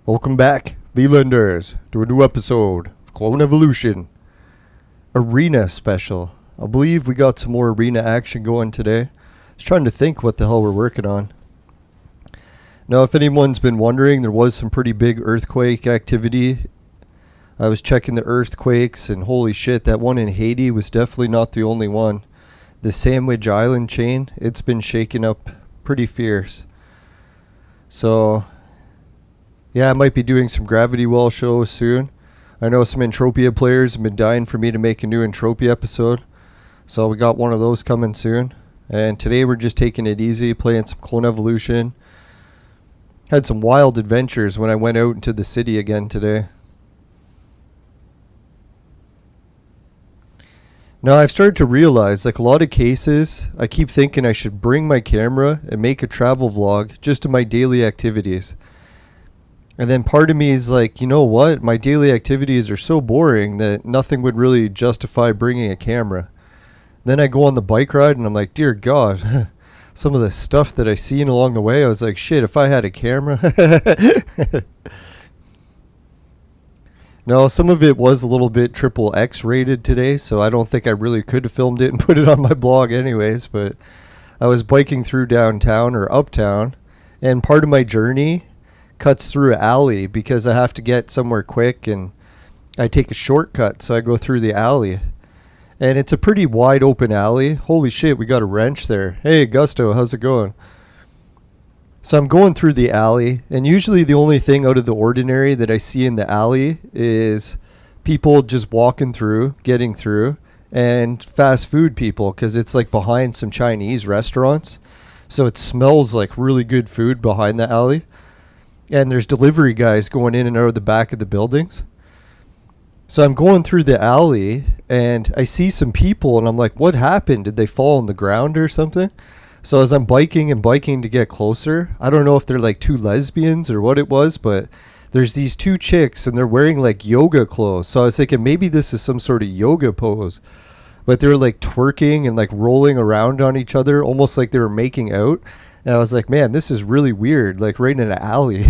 Welcome back, Lelanders, to a new episode of Clone Evolution Arena Special. I believe we got some more arena action going today. I was trying to think what the hell we're working on. Now, if anyone's been wondering, there was some pretty big earthquake activity. I was checking the earthquakes, and holy shit, that one in Haiti was definitely not the only one. The Sandwich Island chain, it's been shaking up pretty fierce. So yeah, I might be doing some gravity well shows soon. I know some Entropia players have been dying for me to make a new Entropia episode. So we got one of those coming soon. And today we're just taking it easy, playing some Clone Evolution. Had some wild adventures when I went out into the city again today. Now I've started to realize, like a lot of cases, I keep thinking I should bring my camera and make a travel vlog just of my daily activities. And then part of me is like, you know what? My daily activities are so boring that nothing would really justify bringing a camera. Then I go on the bike ride and I'm like, dear God, some of the stuff that I seen along the way, I was like, shit, if I had a camera. No, some of it was a little bit XXX rated today, so I don't think I really could have filmed it and put it on my blog anyways, but I was biking through downtown or uptown, and part of my journey cuts through an alley because I have to get somewhere quick and I take a shortcut, so I go through the alley. And it's a pretty wide open alley. Holy shit, we got a wrench there. Hey, Gusto, how's it going? So I'm going through the alley, and usually the only thing out of the ordinary that I see in the alley is people just walking through, getting through, and fast food people, because it's like behind some Chinese restaurants. So it smells like really good food behind the alley. And there's delivery guys going in and out of the back of the buildings. So I'm going through the alley and I see some people and I'm like, what happened? Did they fall on the ground or something? So as I'm biking and biking to get closer, I don't know if they're like two lesbians or what it was, but there's these two chicks and they're wearing like yoga clothes. So I was thinking maybe this is some sort of yoga pose. But they were like twerking and like rolling around on each other, almost like they were making out. And I was like, man, this is really weird, like right in an alley.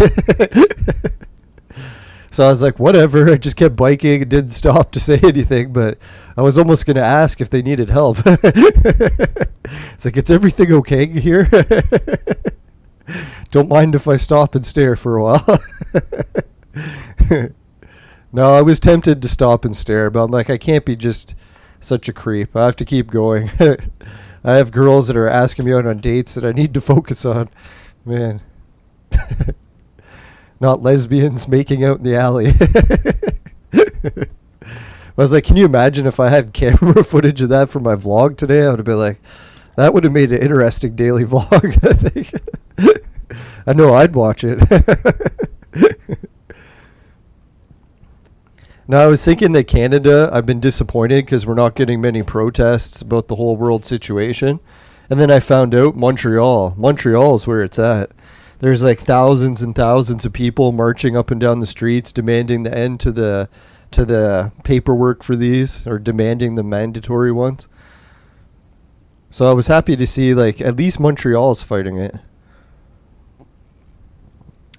So I was like, whatever. I just kept biking and didn't stop to say anything, but I was almost going to ask if they needed help. It's like, is everything okay here? Don't mind if I stop and stare for a while. No, I was tempted to stop and stare, but I'm like, I can't be just such a creep. I have to keep going. I have girls that are asking me out on dates that I need to focus on. Man. Not lesbians making out in the alley. I was like, can you imagine if I had camera footage of that for my vlog today? I would have been like, that would have made an interesting daily vlog, I think. I know I'd watch it. Now, I was thinking that Canada, I've been disappointed because we're not getting many protests about the whole world situation. And then I found out Montreal. Montreal is where it's at. There's like thousands and thousands of people marching up and down the streets demanding the end to the paperwork for these, or demanding the mandatory ones. So I was happy to see like at least Montreal is fighting it.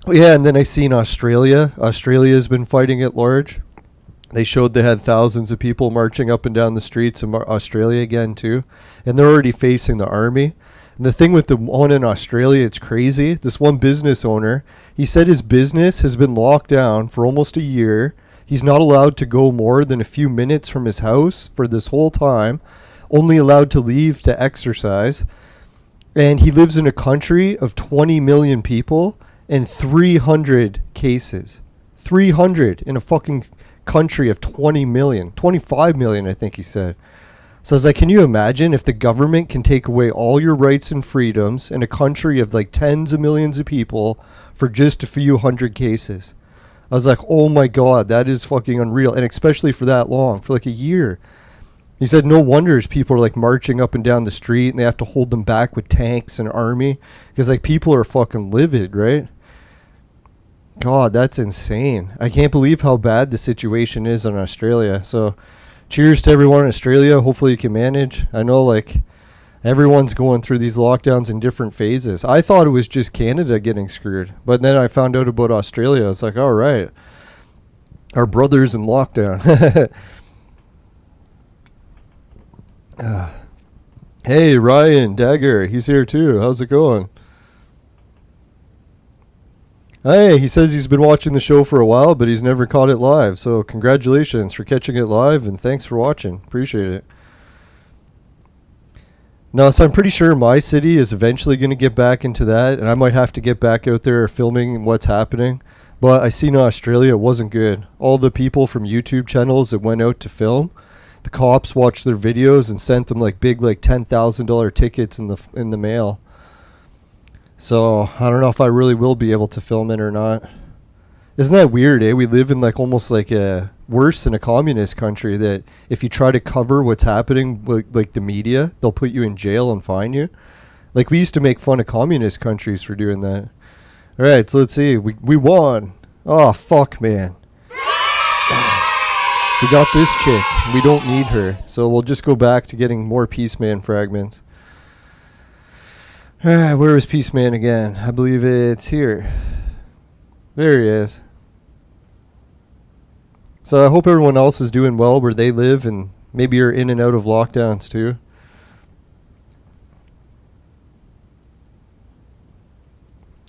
Yeah, and then I seen Australia. Australia's been fighting at large. They showed they had thousands of people marching up and down the streets in Australia again too. And they're already facing the army. And the thing with the one in Australia, it's crazy. This one business owner, he said his business has been locked down for almost a year. He's not allowed to go more than a few minutes from his house for this whole time. Only allowed to leave to exercise. And he lives in a country of 20 million people and 300 cases. 300 in a fucking country of 20 million. 25 million, I think he said. So I was like, can you imagine if the government can take away all your rights and freedoms in a country of like tens of millions of people for just a few hundred cases? I was like, oh my God, that is fucking unreal. And especially for that long, for like a year. He said no wonders people are like marching up and down the street and they have to hold them back with tanks and army because like people are fucking livid, right? God, that's insane. I can't believe how bad the situation is in Australia. So cheers to everyone in Australia. Hopefully you can manage. I know like Everyone's going through these lockdowns in different phases. I thought it was just Canada getting screwed, but then I found out about Australia. It's like, all right, our brothers in lockdown. Hey, Ryan Dagger, he's here too. How's it going? Hey, he says he's been watching the show for a while, but he's never caught it live. So congratulations for catching it live, and thanks for watching. Appreciate it. No, so I'm pretty sure my city is eventually going to get back into that, and I might have to get back out there filming what's happening. But I seen in Australia it wasn't good. All the people from YouTube channels that went out to film, the cops watched their videos and sent them like big, like $10,000 tickets in the mail. So I don't know if I really will be able to film it or not. Isn't that weird, eh? We live in like almost like a worse than a communist country, that if you try to cover what's happening with like the media, they'll put you in jail and fine you. Like we used to make fun of communist countries for doing that. All right, so let's see. We won. Oh, fuck, man. We got this chick. We don't need her. So we'll just go back to getting more Peaceman fragments. Alright, where is Peaceman again? I believe it's here. There he is. So I hope everyone else is doing well where they live, and maybe you're in and out of lockdowns too.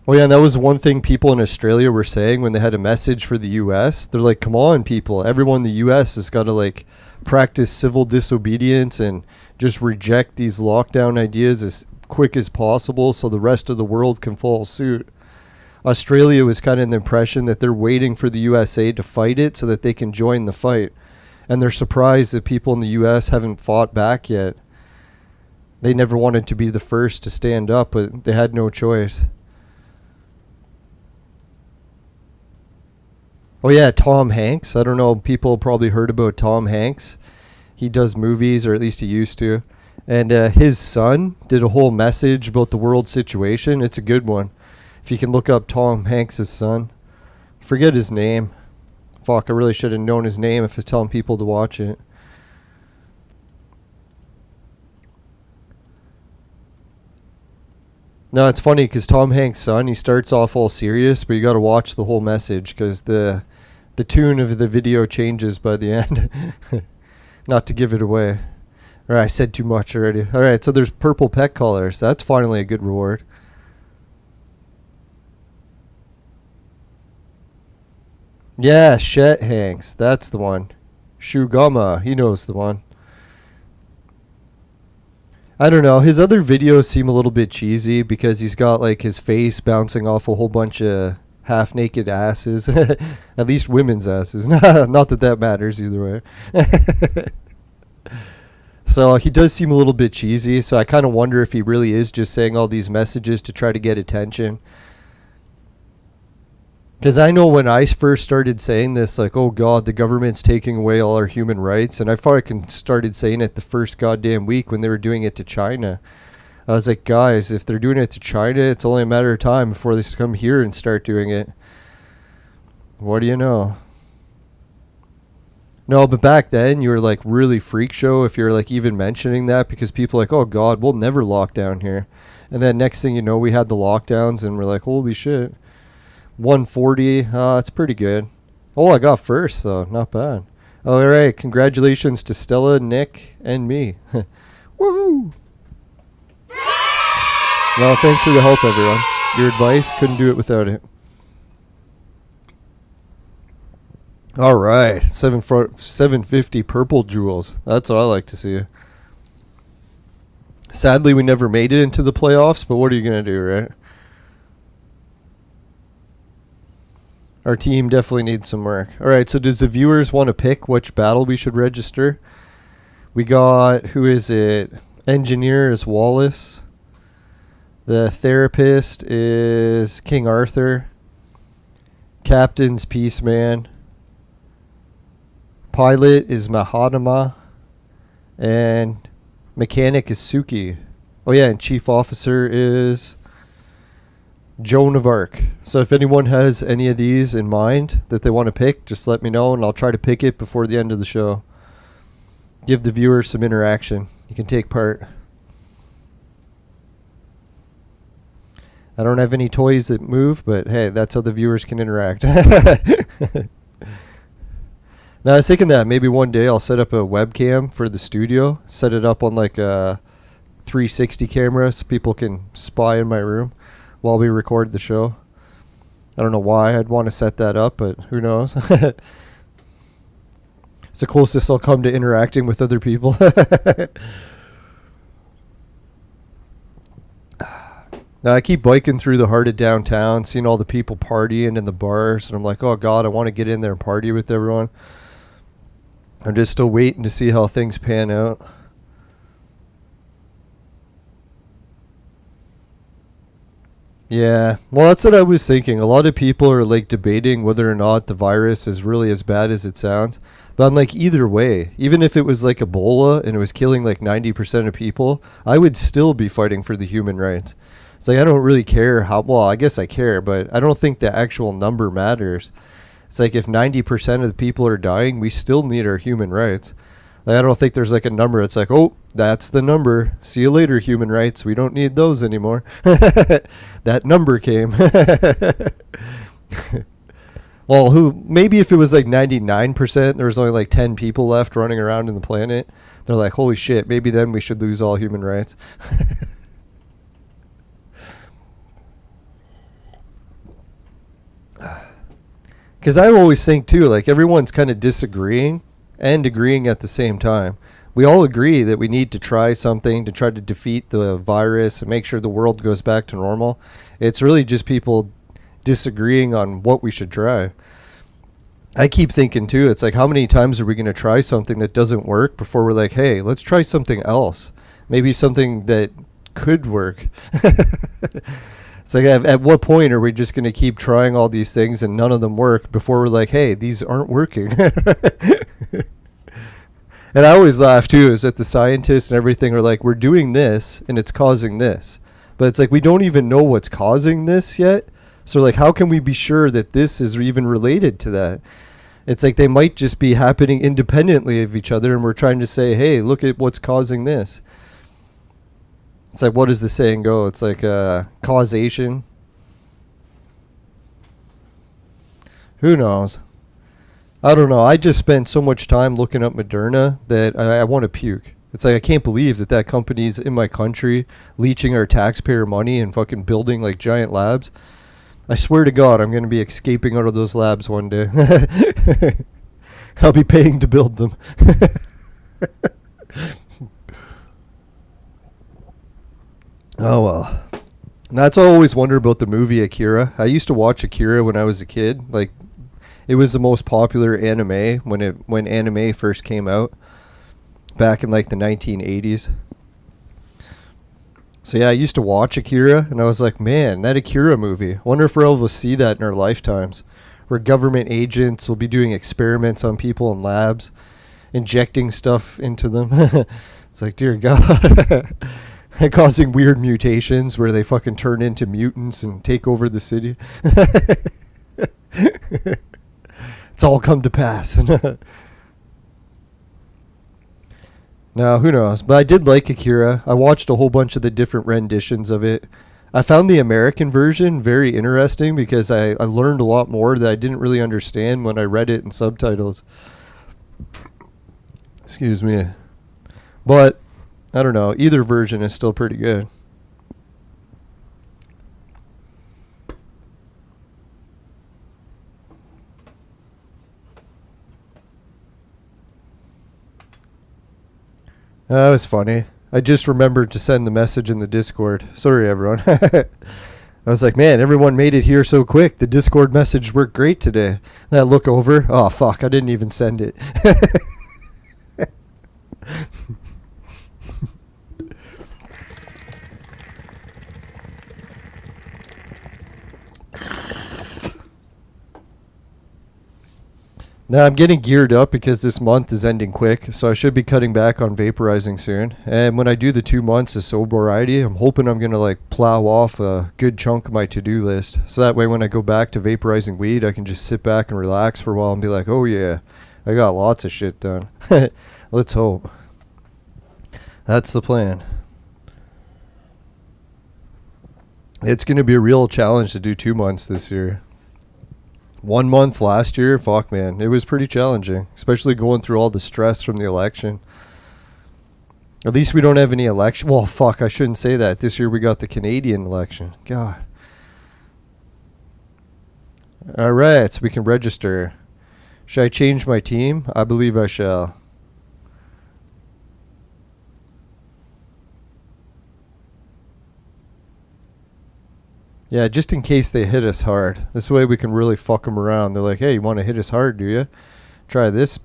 Oh yeah, and that was one thing people in Australia were saying when they had a message for the US. They're like, come on, people. Everyone in the US has got to like practice civil disobedience and just reject these lockdown ideas as quick as possible so the rest of the world can follow suit. Australia was kind of the impression that they're waiting for the USA to fight it so that they can join the fight. And they're surprised that people in the US haven't fought back yet. They never wanted to be the first to stand up, but they had no choice. Oh yeah, Tom Hanks. I don't know, people probably heard about Tom Hanks. He does movies, or at least he used to. And his son did a whole message about the world situation. It's a good one. If you can look up Tom Hanks' son. Forget his name. Fuck, I really should have known his name if I was telling people to watch it. No, it's funny because Tom Hanks' son, he starts off all serious, but you got to watch the whole message because the tune of the video changes by the end. Not to give it away. All right, I said too much already. All right, so there's purple pet collars. That's finally a good reward. Yeah, Shet Hanks. That's the one. Shugama. He knows the one. I don't know. His other videos seem a little bit cheesy because he's got like his face bouncing off a whole bunch of half-naked asses. At least women's asses. Not that that matters either way. So he does seem a little bit cheesy. So I kind of wonder if he really is just saying all these messages to try to get attention. Because I know when I first started saying this, like, oh God, the government's taking away all our human rights. And I fucking started saying it the first goddamn week when they were doing it to China. I was like, guys, if they're doing it to China, it's only a matter of time before they come here and start doing it. What do you know? No, but back then you were like really freak show if you're like even mentioning that, because people are like, oh God, we'll never lock down here. And then next thing you know, we had the lockdowns and we're like, holy shit. 140, that's pretty good. Oh, I got first, so not bad. All right, congratulations to Stella, Nick, and me. Woohoo! Well, thanks for the help, everyone. Your advice, couldn't do it without it. All right, 750 purple jewels. That's what I like to see. Sadly, we never made it into the playoffs, but what are you going to do, right? Our team definitely needs some work. All right, so does the viewers want to pick which battle we should register? We got, who is it? Engineer is Wallace. The therapist is King Arthur. Captain's Peaceman. Pilot is Mahatma. And mechanic is Suki. Oh yeah, and chief officer is Joan of Arc. So if anyone has any of these in mind that they want to pick, just let me know and I'll try to pick it before the end of the show. Give the viewers some interaction. You can take part. I don't have any toys that move, but hey, that's how the viewers can interact. Now, I was thinking that maybe one day I'll set up a webcam for the studio, set it up on like a 360 camera so people can spy in my room while we record the show. I don't know why I'd want to set that up, but who knows? It's the closest I'll come to interacting with other people. Now, I keep biking through the heart of downtown, seeing all the people partying in the bars, and I'm like, oh God, I want to get in there and party with everyone. I'm just still waiting to see how things pan out. Yeah, well, that's what I was thinking. A lot of people are like debating whether or not the virus is really as bad as it sounds. But I'm like, either way, even if it was like Ebola and it was killing like 90% of people, I would still be fighting for the human rights. It's like, I don't really care how, well, I guess I care, but I don't think the actual number matters. It's like if 90% of the people are dying, we still need our human rights. Like, I don't think there's like a number. It's like, oh, that's the number. See you later, human rights. We don't need those anymore. That number came. Well, maybe if it was like 99%, there was only like 10 people left running around in the planet. They're like, holy shit, maybe then we should lose all human rights. Because I always think too, like everyone's kind of disagreeing and agreeing at the same time. We all agree that we need to try something to try to defeat the virus and make sure the world goes back to normal. It's really just people disagreeing on what we should try. I keep thinking too, it's like, how many times are we going to try something that doesn't work before we're like, hey, let's try something else. Maybe something that could work. It's like, at what point are we just going to keep trying all these things and none of them work before we're like, hey, these aren't working? And I always laugh too, is that the scientists and everything are like, we're doing this and it's causing this. But it's like, we don't even know what's causing this yet. So like, how can we be sure that this is even related to that? It's like they might just be happening independently of each other and we're trying to say, hey, look at what's causing this. It's like, what does the saying go? It's like causation. Who knows? I don't know. I just spent so much time looking up Moderna that I want to puke. It's like, I can't believe that that company's in my country leeching our taxpayer money and fucking building like giant labs. I swear to God, I'm going to be escaping out of those labs one day. I'll be paying to build them. Oh, well. That's what I always wonder about the movie Akira. I used to watch Akira when I was a kid. Like, it was the most popular anime when anime first came out back in like the 1980s. So yeah, I used to watch Akira and I was like, man, that Akira movie, I wonder if we're able to see that in our lifetimes, where government agents will be doing experiments on people in labs, injecting stuff into them. It's like, dear God. And causing weird mutations where they fucking turn into mutants and take over the city. It's all come to pass. Now, who knows? But I did like Akira. I watched a whole bunch of the different renditions of it. I found the American version very interesting because I learned a lot more that I didn't really understand when I read it in subtitles. Excuse me. But I don't know. Either version is still pretty good. That was funny. I just remembered to send the message in the Discord. Sorry, everyone. I was like, man, everyone made it here so quick. The Discord message worked great today. And I look over. Oh, fuck. I didn't even send it. Now I'm getting geared up because this month is ending quick, so I should be cutting back on vaporizing soon. And when I do the 2 months of sobriety, I'm hoping I'm going to like plow off a good chunk of my to-do list. So that way when I go back to vaporizing weed, I can just sit back and relax for a while and be like, oh yeah, I got lots of shit done. Let's hope. That's the plan. It's going to be a real challenge to do 2 months this year. 1 month last year, fuck man, it was pretty challenging, especially going through all the stress from the election. At least we don't have any election. Well, fuck, I shouldn't say that. This year we got the Canadian election. God. All right, so we can register. Should I change my team? I believe I shall. Yeah, just in case they hit us hard. This way we can really fuck them around. They're like, hey, you want to hit us hard, do you? Try this.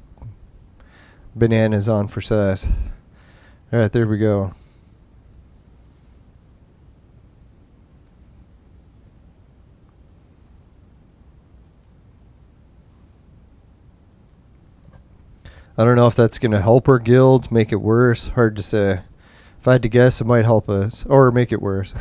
Bananas on for size. All right, there we go. I don't know if that's going to help our guild, make it worse. Hard to say. If I had to guess, it might help us. Or make it worse.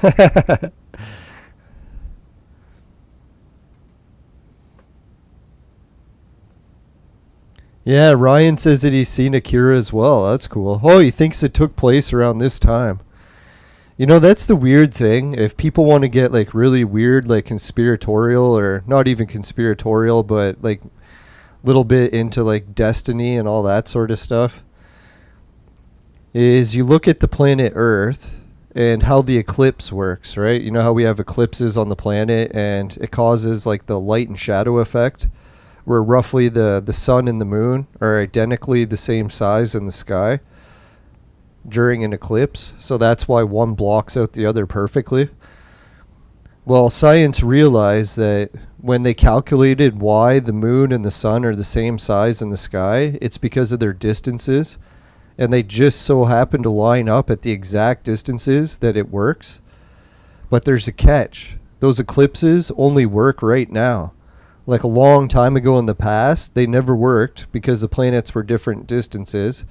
Yeah, Ryan says that he's seen Akira as well. That's cool. Oh, he thinks it took place around this time. You know, that's the weird thing. If people want to get like really weird, like conspiratorial, or not even conspiratorial, but like little bit into like destiny and all that sort of stuff, is you look at the planet Earth and how the eclipse works, right? You know how we have eclipses on the planet and it causes like the light and shadow effect, where roughly the sun and the moon are identically the same size in the sky during an eclipse. So that's why one blocks out the other perfectly. Well, science realized that when they calculated why the moon and the sun are the same size in the sky, it's because of their distances. And they just so happen to line up at the exact distances that it works. But there's a catch. Those eclipses only work right now. Like a long time ago in the past, they never worked because the planets were different distances.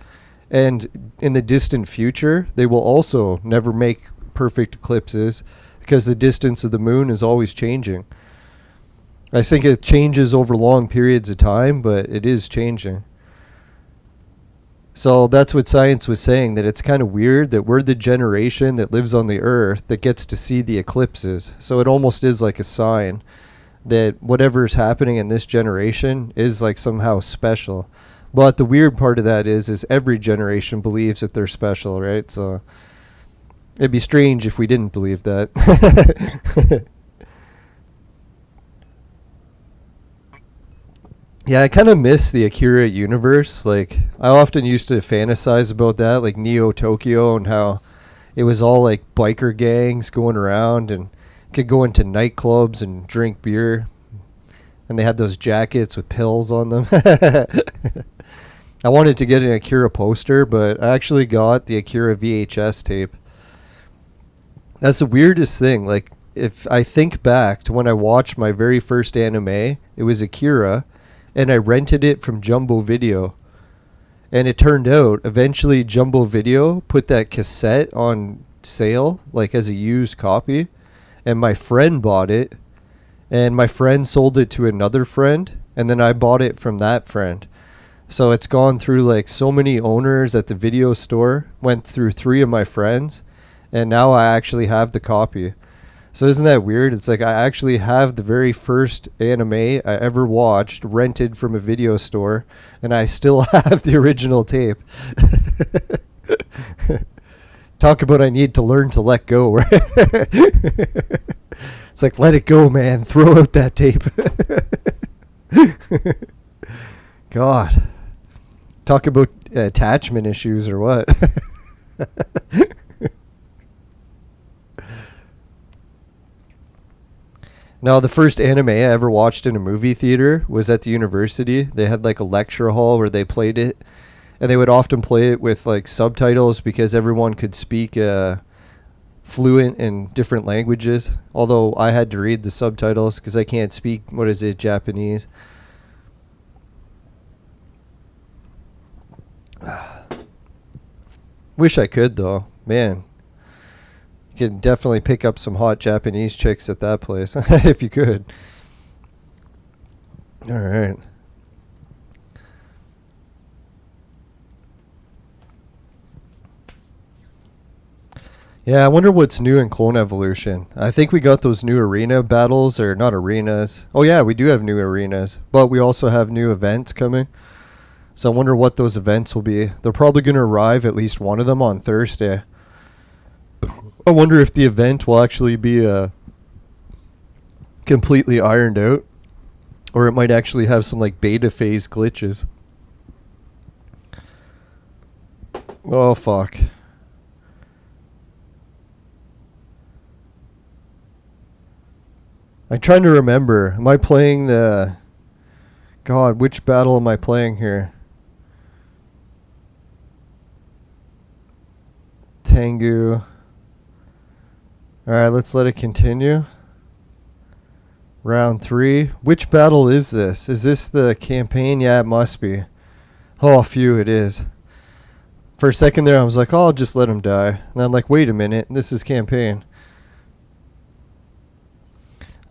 And in the distant future, they will also never make perfect eclipses because the distance of the moon is always changing. I think it changes over long periods of time, but it is changing. So that's what science was saying, that it's kind of weird that we're the generation that lives on the Earth that gets to see the eclipses. So it almost is like a sign that whatever is happening in this generation is like somehow special. But the weird part of that is every generation believes that they're special, right? So it'd be strange if we didn't believe that. Yeah, I kind of miss the Akira universe. Like, I often used to fantasize about that, like Neo Tokyo, and how it was all like biker gangs going around and could go into nightclubs and drink beer. And they had those jackets with pills on them. I wanted to get an Akira poster, but I actually got the Akira VHS tape. That's the weirdest thing. Like, if I think back to when I watched my very first anime, it was Akira, and I rented it from Jumbo Video. And it turned out, eventually Jumbo Video put that cassette on sale, like as a used copy. And my friend bought it, and my friend sold it to another friend, and then I bought it from that friend. So it's gone through like so many owners at the video store, went through 3 of my friends, and now I actually have the copy. So isn't that weird? It's like I actually have the very first anime I ever watched rented from a video store, and I still have the original tape. Talk about I need to learn to let go, right? It's like, let it go, man. Throw out that tape. God. Talk about attachment issues or what? Now, the first anime I ever watched in a movie theater was at the university. They had like a lecture hall where they played it. And they would often play it with like subtitles because everyone could speak fluent in different languages. Although I had to read the subtitles because I can't speak, Japanese. Wish I could though. Man. You could definitely pick up some hot Japanese chicks at that place if you could. All right. Yeah, I wonder what's new in Clone Evolution. I think we got those new arena battles, or not arenas. Oh yeah, we do have new arenas, but we also have new events coming. So I wonder what those events will be. They're probably going to arrive, at least one of them, on Thursday. I wonder if the event will actually be completely ironed out, or it might actually have some like beta phase glitches. Oh fuck. I'm trying to remember. Am I playing the... God, which battle am I playing here? Tengu. Alright, let's let it continue. Round 3. Which battle is this? Is this the campaign? Yeah, it must be. Oh, phew, it is. For a second there, I was like, oh, I'll just let him die. And I'm like, wait a minute, this is campaign.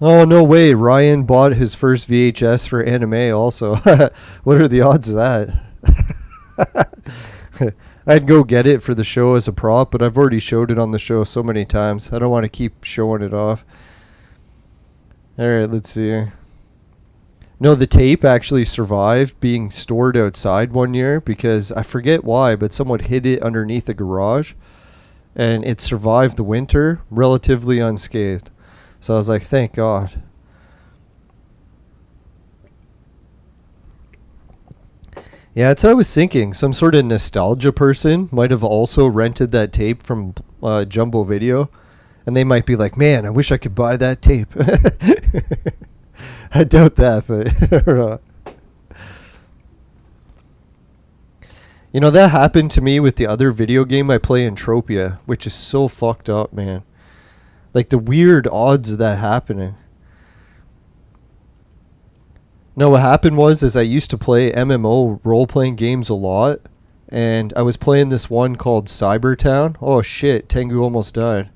Oh, no way. Ryan bought his first VHS for anime also. What are the odds of that? I'd go get it for the show as a prop, but I've already showed it on the show so many times. I don't want to keep showing it off. Alright, let's see. No, the tape actually survived being stored outside one year because I forget why, but someone hid it underneath a garage and it survived the winter relatively unscathed. So I was like, thank God. Yeah, that's what I was thinking. Some sort of nostalgia person might have also rented that tape from Jumbo Video. And they might be like, man, I wish I could buy that tape. I doubt that, but... You know, that happened to me with the other video game I play, Entropia, which is so fucked up, man. Like, the weird odds of that happening. No, what happened was I used to play MMO role-playing games a lot. And I was playing this one called Cybertown. Oh, shit. Tengu almost died.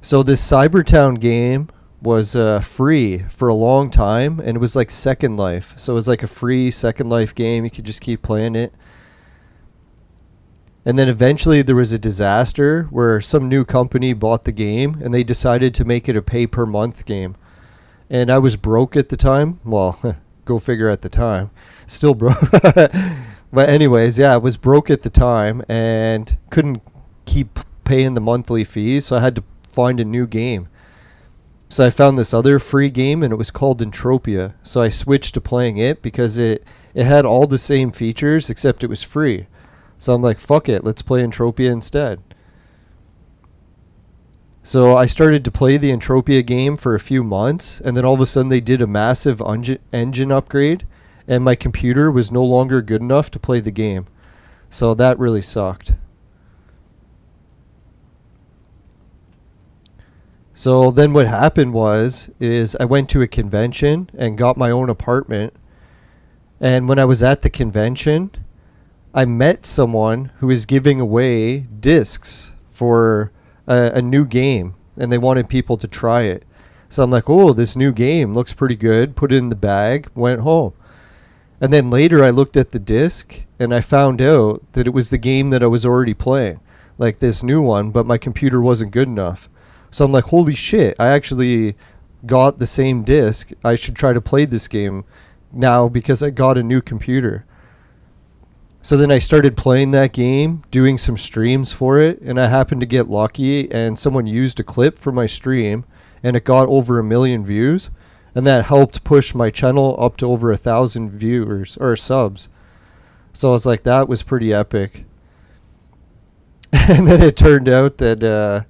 So this Cybertown game was free for a long time. And it was like Second Life. So it was like a free Second Life game. You could just keep playing it. And then eventually there was a disaster where some new company bought the game and they decided to make it a pay per month game. And I was broke at the time. Well, go figure at the time. Still broke. But anyways, yeah, I was broke at the time and couldn't keep paying the monthly fees. So I had to find a new game. So I found this other free game and it was called Entropia. So I switched to playing it because it had all the same features except it was free. So I'm like, fuck it, let's play Entropia instead. So I started to play the Entropia game for a few months, and then all of a sudden they did a massive engine upgrade, and my computer was no longer good enough to play the game. So that really sucked. So then what happened is I went to a convention and got my own apartment, and when I was at the convention, I met someone who was giving away discs for a new game, and they wanted people to try it. So I'm like, oh, this new game looks pretty good. Put it in the bag, went home. And then later I looked at the disc, and I found out that it was the game that I was already playing, like this new one, but my computer wasn't good enough. So I'm like, holy shit, I actually got the same disc. I should try to play this game now because I got a new computer. So then I started playing that game, doing some streams for it, and I happened to get lucky, and someone used a clip for my stream, and it got over 1 million views, and that helped push my channel up to over 1,000 viewers, or subs. So I was like, that was pretty epic. And then it turned out that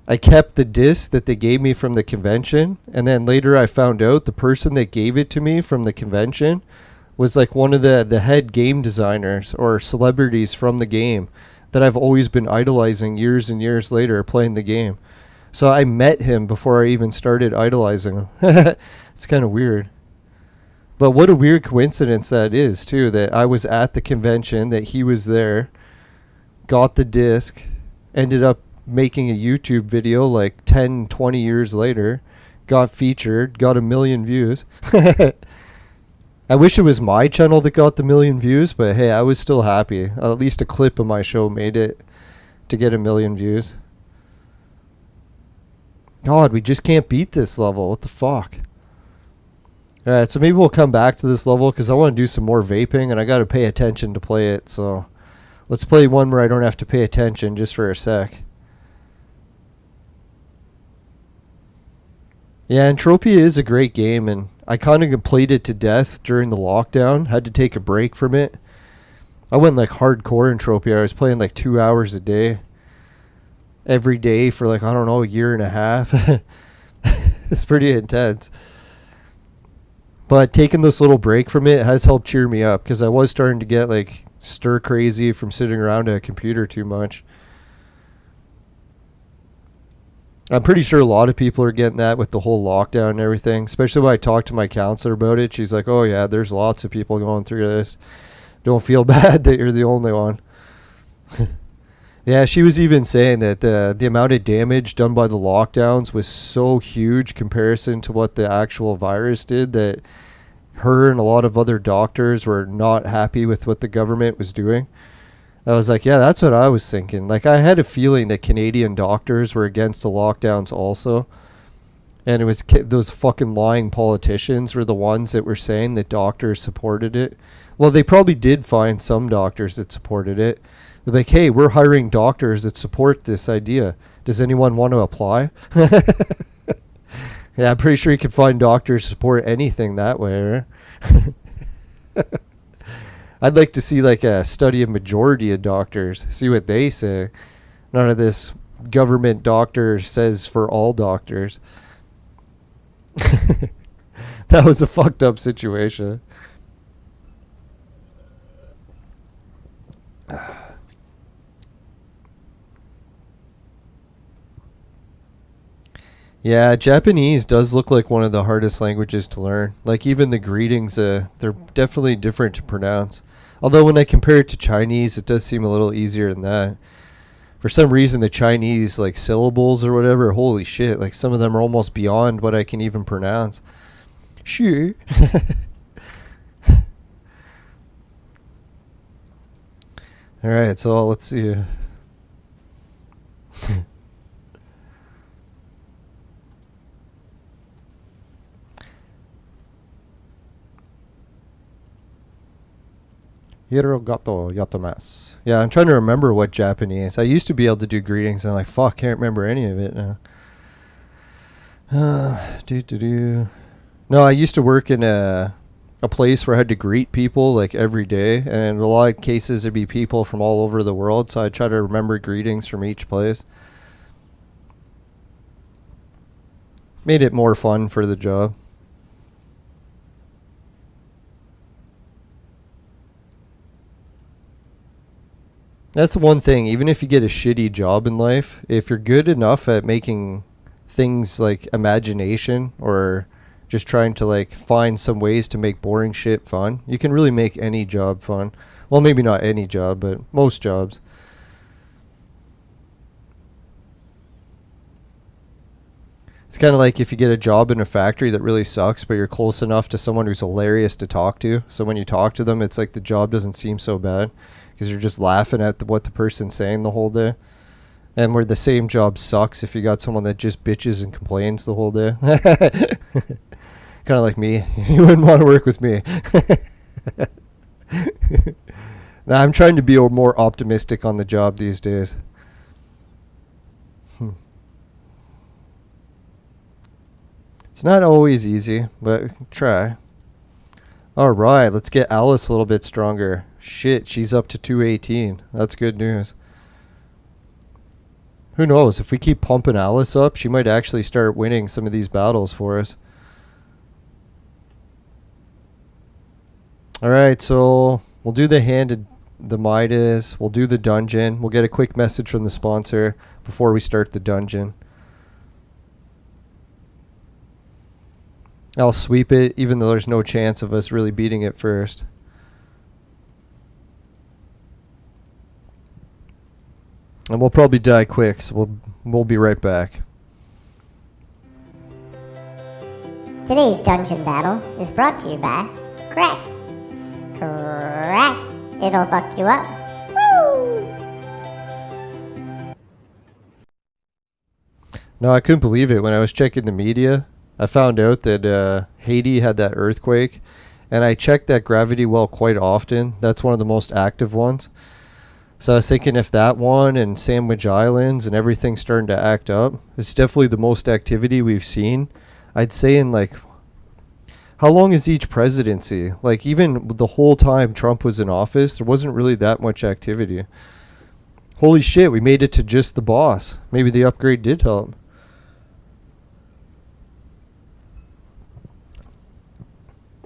I kept the disc that they gave me from the convention, and then later I found out the person that gave it to me from the convention was like one of the head game designers or celebrities from the game that I've always been idolizing years and years later playing the game. So I met him before I even started idolizing him. It's kind of weird. But what a weird coincidence that is too, that I was at the convention, that he was there, got the disc, ended up making a YouTube video like 10, 20 years later, got featured, got 1 million views. I wish it was my channel that got the 1 million views, but hey, I was still happy. At least a clip of my show made it. to get 1 million views. God, we just can't beat this level. What the fuck? Alright, so maybe we'll come back to this level because I want to do some more vaping and I got to pay attention to play it. So let's play one where I don't have to pay attention just for a sec. Yeah, Entropia is a great game, and I kind of played it to death during the lockdown. Had to take a break from it. I went like hardcore Entropia. I was playing like 2 hours a day. Every day for like, I don't know, a year and a half. It's pretty intense. But taking this little break from it has helped cheer me up, because I was starting to get like stir crazy from sitting around a computer too much. I'm pretty sure a lot of people are getting that with the whole lockdown and everything, especially when I talked to my counselor about it. She's like, oh yeah, there's lots of people going through this. Don't feel bad that you're the only one. Yeah, she was even saying that the amount of damage done by the lockdowns was so huge comparison to what the actual virus did that her and a lot of other doctors were not happy with what the government was doing. I was like, yeah, that's what I was thinking. Like, I had a feeling that Canadian doctors were against the lockdowns also. And it was those fucking lying politicians were the ones that were saying that doctors supported it. Well, they probably did find some doctors that supported it. They're like, hey, we're hiring doctors that support this idea. Does anyone want to apply? Yeah, I'm pretty sure you can find doctors support anything that way, right? I'd like to see like a study of majority of doctors, see what they say. None of this government doctor says for all doctors. That was a fucked up situation. Yeah, Japanese does look like one of the hardest languages to learn. Like even the greetings, they're definitely different to pronounce. Although when I compare it to Chinese, it does seem a little easier than that. For some reason, the Chinese like syllables or whatever, holy shit, like some of them are almost beyond what I can even pronounce. Sure. All right, so let's see. Hirogato yatomasu. Yeah, I'm trying to remember what Japanese. I used to be able to do greetings, and I'm like, fuck, can't remember any of it now. No, I used to work in a place where I had to greet people like every day, and in a lot of cases it'd be people from all over the world, so I try to remember greetings from each place. Made it more fun for the job. That's the one thing, even if you get a shitty job in life, if you're good enough at making things like imagination or just trying to like find some ways to make boring shit fun, you can really make any job fun. Well, maybe not any job, but most jobs. It's kind of like if you get a job in a factory that really sucks, but you're close enough to someone who's hilarious to talk to. So when you talk to them, it's like the job doesn't seem so bad, because you're just laughing at what the person's saying the whole day. And where the same job sucks if you got someone that just bitches and complains the whole day. Kind of like me. You wouldn't want to work with me. Now, I'm trying to be more optimistic on the job these days. It's not always easy, but try. Alright, let's get Alice a little bit stronger. Shit, she's up to 218. That's good news. Who knows? If we keep pumping Alice up, she might actually start winning some of these battles for us. Alright, so we'll do the Midas. We'll do the dungeon. We'll get a quick message from the sponsor before we start the dungeon. I'll sweep it, even though there's no chance of us really beating it first. And we'll probably die quick, so we'll be right back. Today's dungeon battle is brought to you by Crack. Crack! It'll fuck you up. Woo! No, I couldn't believe it. When I was checking the media, I found out that Haiti had that earthquake. And I check that gravity well quite often. That's one of the most active ones. So I was thinking if that one and Sandwich Islands and everything starting to act up, it's definitely the most activity we've seen. I'd say in like, how long is each presidency? Like even the whole time Trump was in office, there wasn't really that much activity. Holy shit, we made it to just the boss. Maybe the upgrade did help.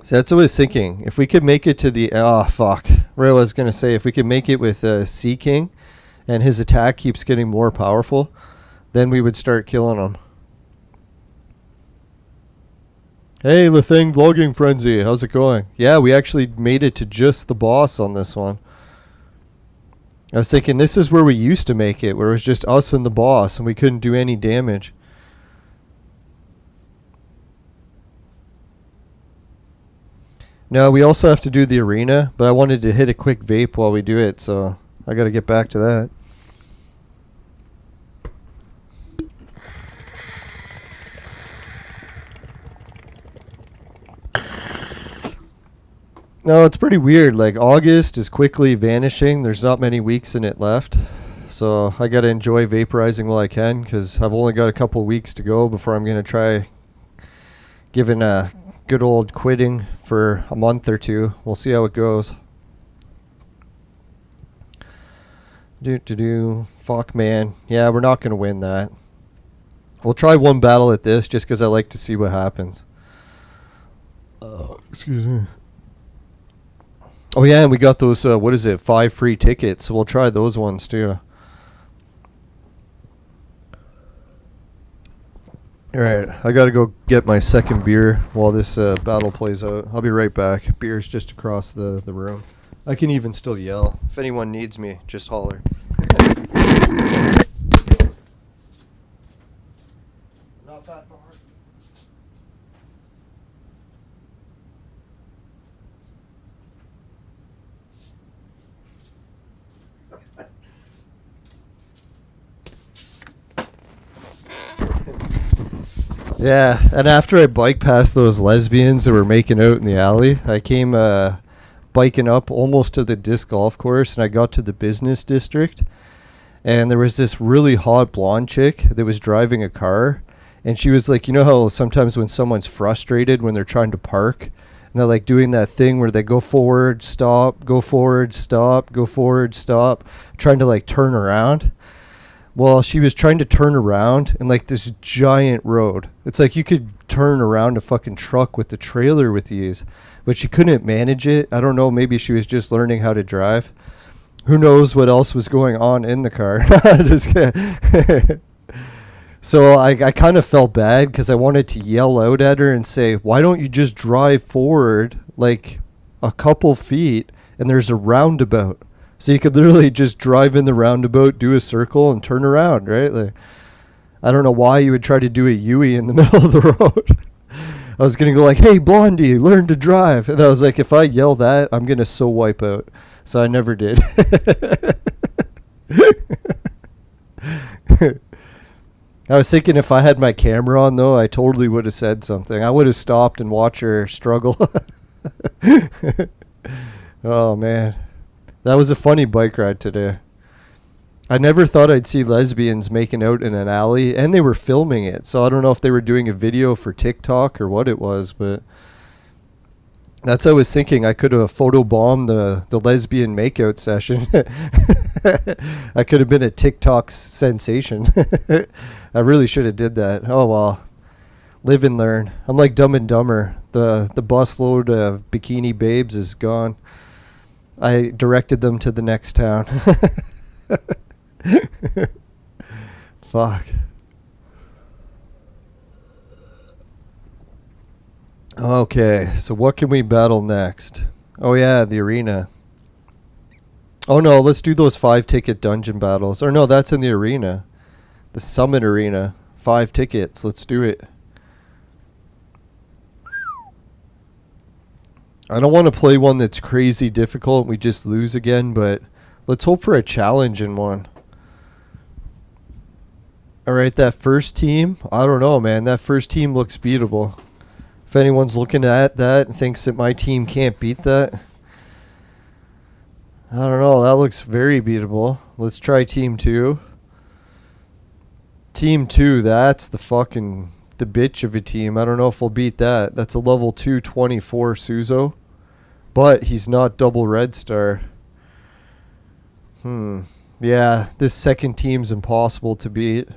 So that's what I was thinking. If we could make it to the... Oh, fuck. Right, I was going to say, if we could make it with Sea King and his attack keeps getting more powerful, then we would start killing him. Hey, Lethang Vlogging Frenzy. How's it going? Yeah, we actually made it to just the boss on this one. I was thinking this is where we used to make it, where it was just us and the boss and we couldn't do any damage. No, we also have to do the arena, but I wanted to hit a quick vape while we do it, so I got to get back to that. No, it's pretty weird. Like, August is quickly vanishing. There's not many weeks in it left. So I got to enjoy vaporizing while I can, because I've only got a couple weeks to go before I'm going to try giving a good old quitting for a month or two. We'll see how it goes. Fuck, man. Yeah, we're not going to win that. We'll try one battle at this just because I like to see what happens. Excuse me. Oh, yeah, and we got those, 5 free tickets. So we'll try those ones, too. Alright, I gotta go get my second beer while this battle plays out. I'll be right back. Beer's just across the room. I can even still yell. If anyone needs me, just holler. Not that far. Yeah, and after I biked past those lesbians that were making out in the alley, I came biking up almost to the disc golf course, and I got to the business district, and there was this really hot blonde chick that was driving a car, and she was like, you know how sometimes when someone's frustrated when they're trying to park, and they're like doing that thing where they go forward, stop, go forward, stop, go forward, stop, trying to like turn around? Well, she was trying to turn around in like this giant road. It's like you could turn around a fucking truck with the trailer with ease, but she couldn't manage it. I don't know, maybe she was just learning how to drive. Who knows what else was going on in the car. Just kidding. So I kind of felt bad because I wanted to yell out at her and say, why don't you just drive forward like a couple feet and there's a roundabout? So you could literally just drive in the roundabout, do a circle, and turn around, right? Like, I don't know why you would try to do a U-ey in the middle of the road. I was going to go like, hey, Blondie, learn to drive. And I was like, if I yell that, I'm going to so wipe out. So I never did. I was thinking if I had my camera on, though, I totally would have said something. I would have stopped and watched her struggle. Oh, man. That was a funny bike ride today. I never thought I'd see lesbians making out in an alley, and they were filming it. So I don't know if they were doing a video for TikTok or what it was, but that's what I was thinking. I could have photobombed the lesbian makeout session. I could have been a TikTok sensation. I really should have did that. Oh, well. Live and learn. I'm like Dumb and Dumber. The busload of bikini babes is gone. I directed them to the next town. Fuck. Okay, so what can we battle next? Oh yeah, the arena. Oh no, let's do those 5-ticket dungeon battles. Or no, that's in the arena. The summit arena. 5 tickets, let's do it. I don't want to play one that's crazy difficult and we just lose again, but let's hope for a challenge in one. All right, that first team, I don't know, man. That first team looks beatable. If anyone's looking at that and thinks that my team can't beat that, I don't know. That looks very beatable. Let's try team 2. Team 2, that's the bitch of a team. I don't know if we'll beat that. That's a level 224 Suzo. But he's not double red star. Yeah, this second team's impossible to beat.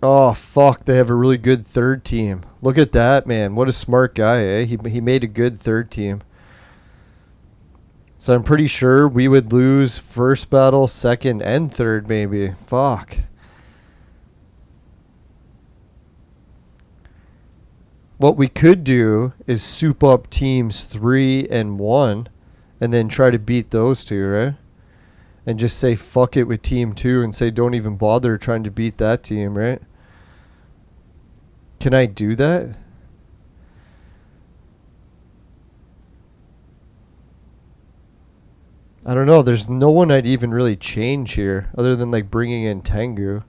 Oh, fuck. They have a really good third team. Look at that, man. What a smart guy, eh? He made a good third team. So I'm pretty sure we would lose first battle, second, and third, maybe. Fuck. What we could do is soup up teams 3 and 1 and then try to beat those two, right? And just say fuck it with team 2 and say don't even bother trying to beat that team, right? Can I do that? I don't know. There's no one I'd even really change here other than like bringing in Tengu.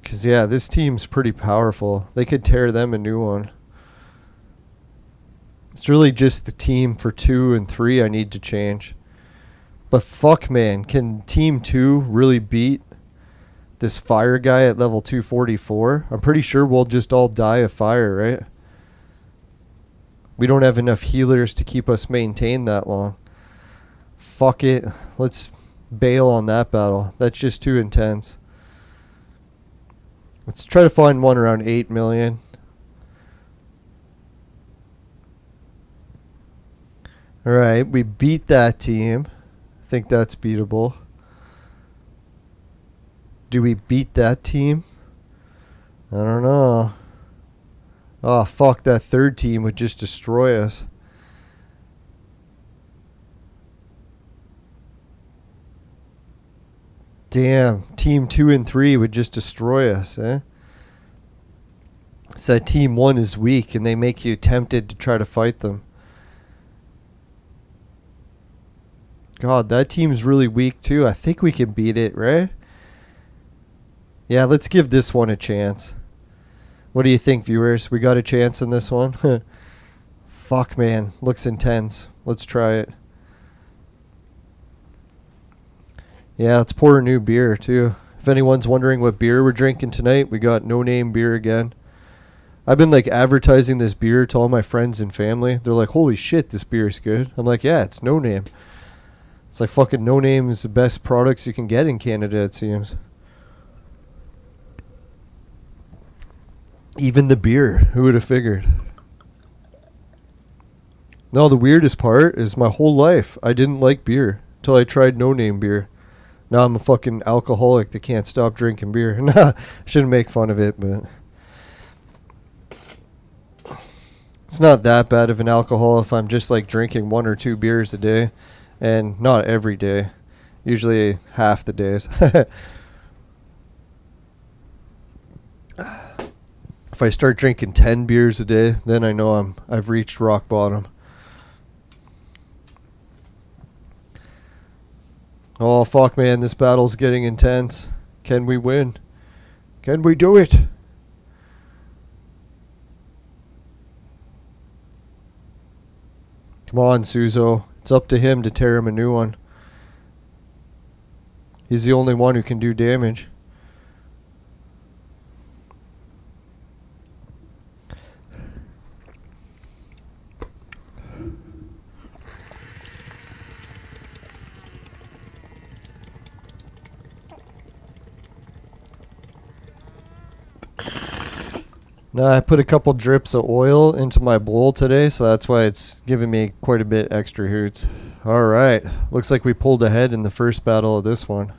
Because, yeah, this team's pretty powerful. They could tear them a new one. It's really just the team for 2 and 3 I need to change. But fuck, man. Can team 2 really beat this fire guy at level 244? I'm pretty sure we'll just all die of fire, right? We don't have enough healers to keep us maintained that long. Fuck it. Let's bail on that battle. That's just too intense. Let's try to find one around 8 million. Alright, we beat that team. I think that's beatable. Do we beat that team? I don't know. Oh, fuck, that third team would just destroy us. Damn, team 2 and 3 would just destroy us, eh? So that team 1 is weak and they make you tempted to try to fight them. God, that team's really weak too. I think we can beat it, right? Yeah, let's give this one a chance. What do you think, viewers? We got a chance in this one? Fuck, man. Looks intense. Let's try it. Yeah, let's pour a new beer, too. If anyone's wondering what beer we're drinking tonight, we got No Name beer again. I've been, like, advertising this beer to all my friends and family. They're like, holy shit, this beer is good. I'm like, yeah, it's No Name. It's like fucking No Name is the best products you can get in Canada, it seems. Even the beer. Who would have figured? No, the weirdest part is my whole life I didn't like beer until I tried No Name beer. Now I'm a fucking alcoholic that can't stop drinking beer. Nah, shouldn't make fun of it, but it's not that bad of an alcohol if I'm just like drinking 1 or 2 beers a day. And not every day. Usually half the days. If I start drinking 10 beers a day, then I know I've reached rock bottom. Oh, fuck, man. This battle's getting intense. Can we win? Can we do it? Come on, Suzo. It's up to him to tear him a new one. He's the only one who can do damage. Now I put a couple drips of oil into my bowl today, so that's why it's giving me quite a bit extra hoots. Alright, looks like we pulled ahead in the first battle of this one.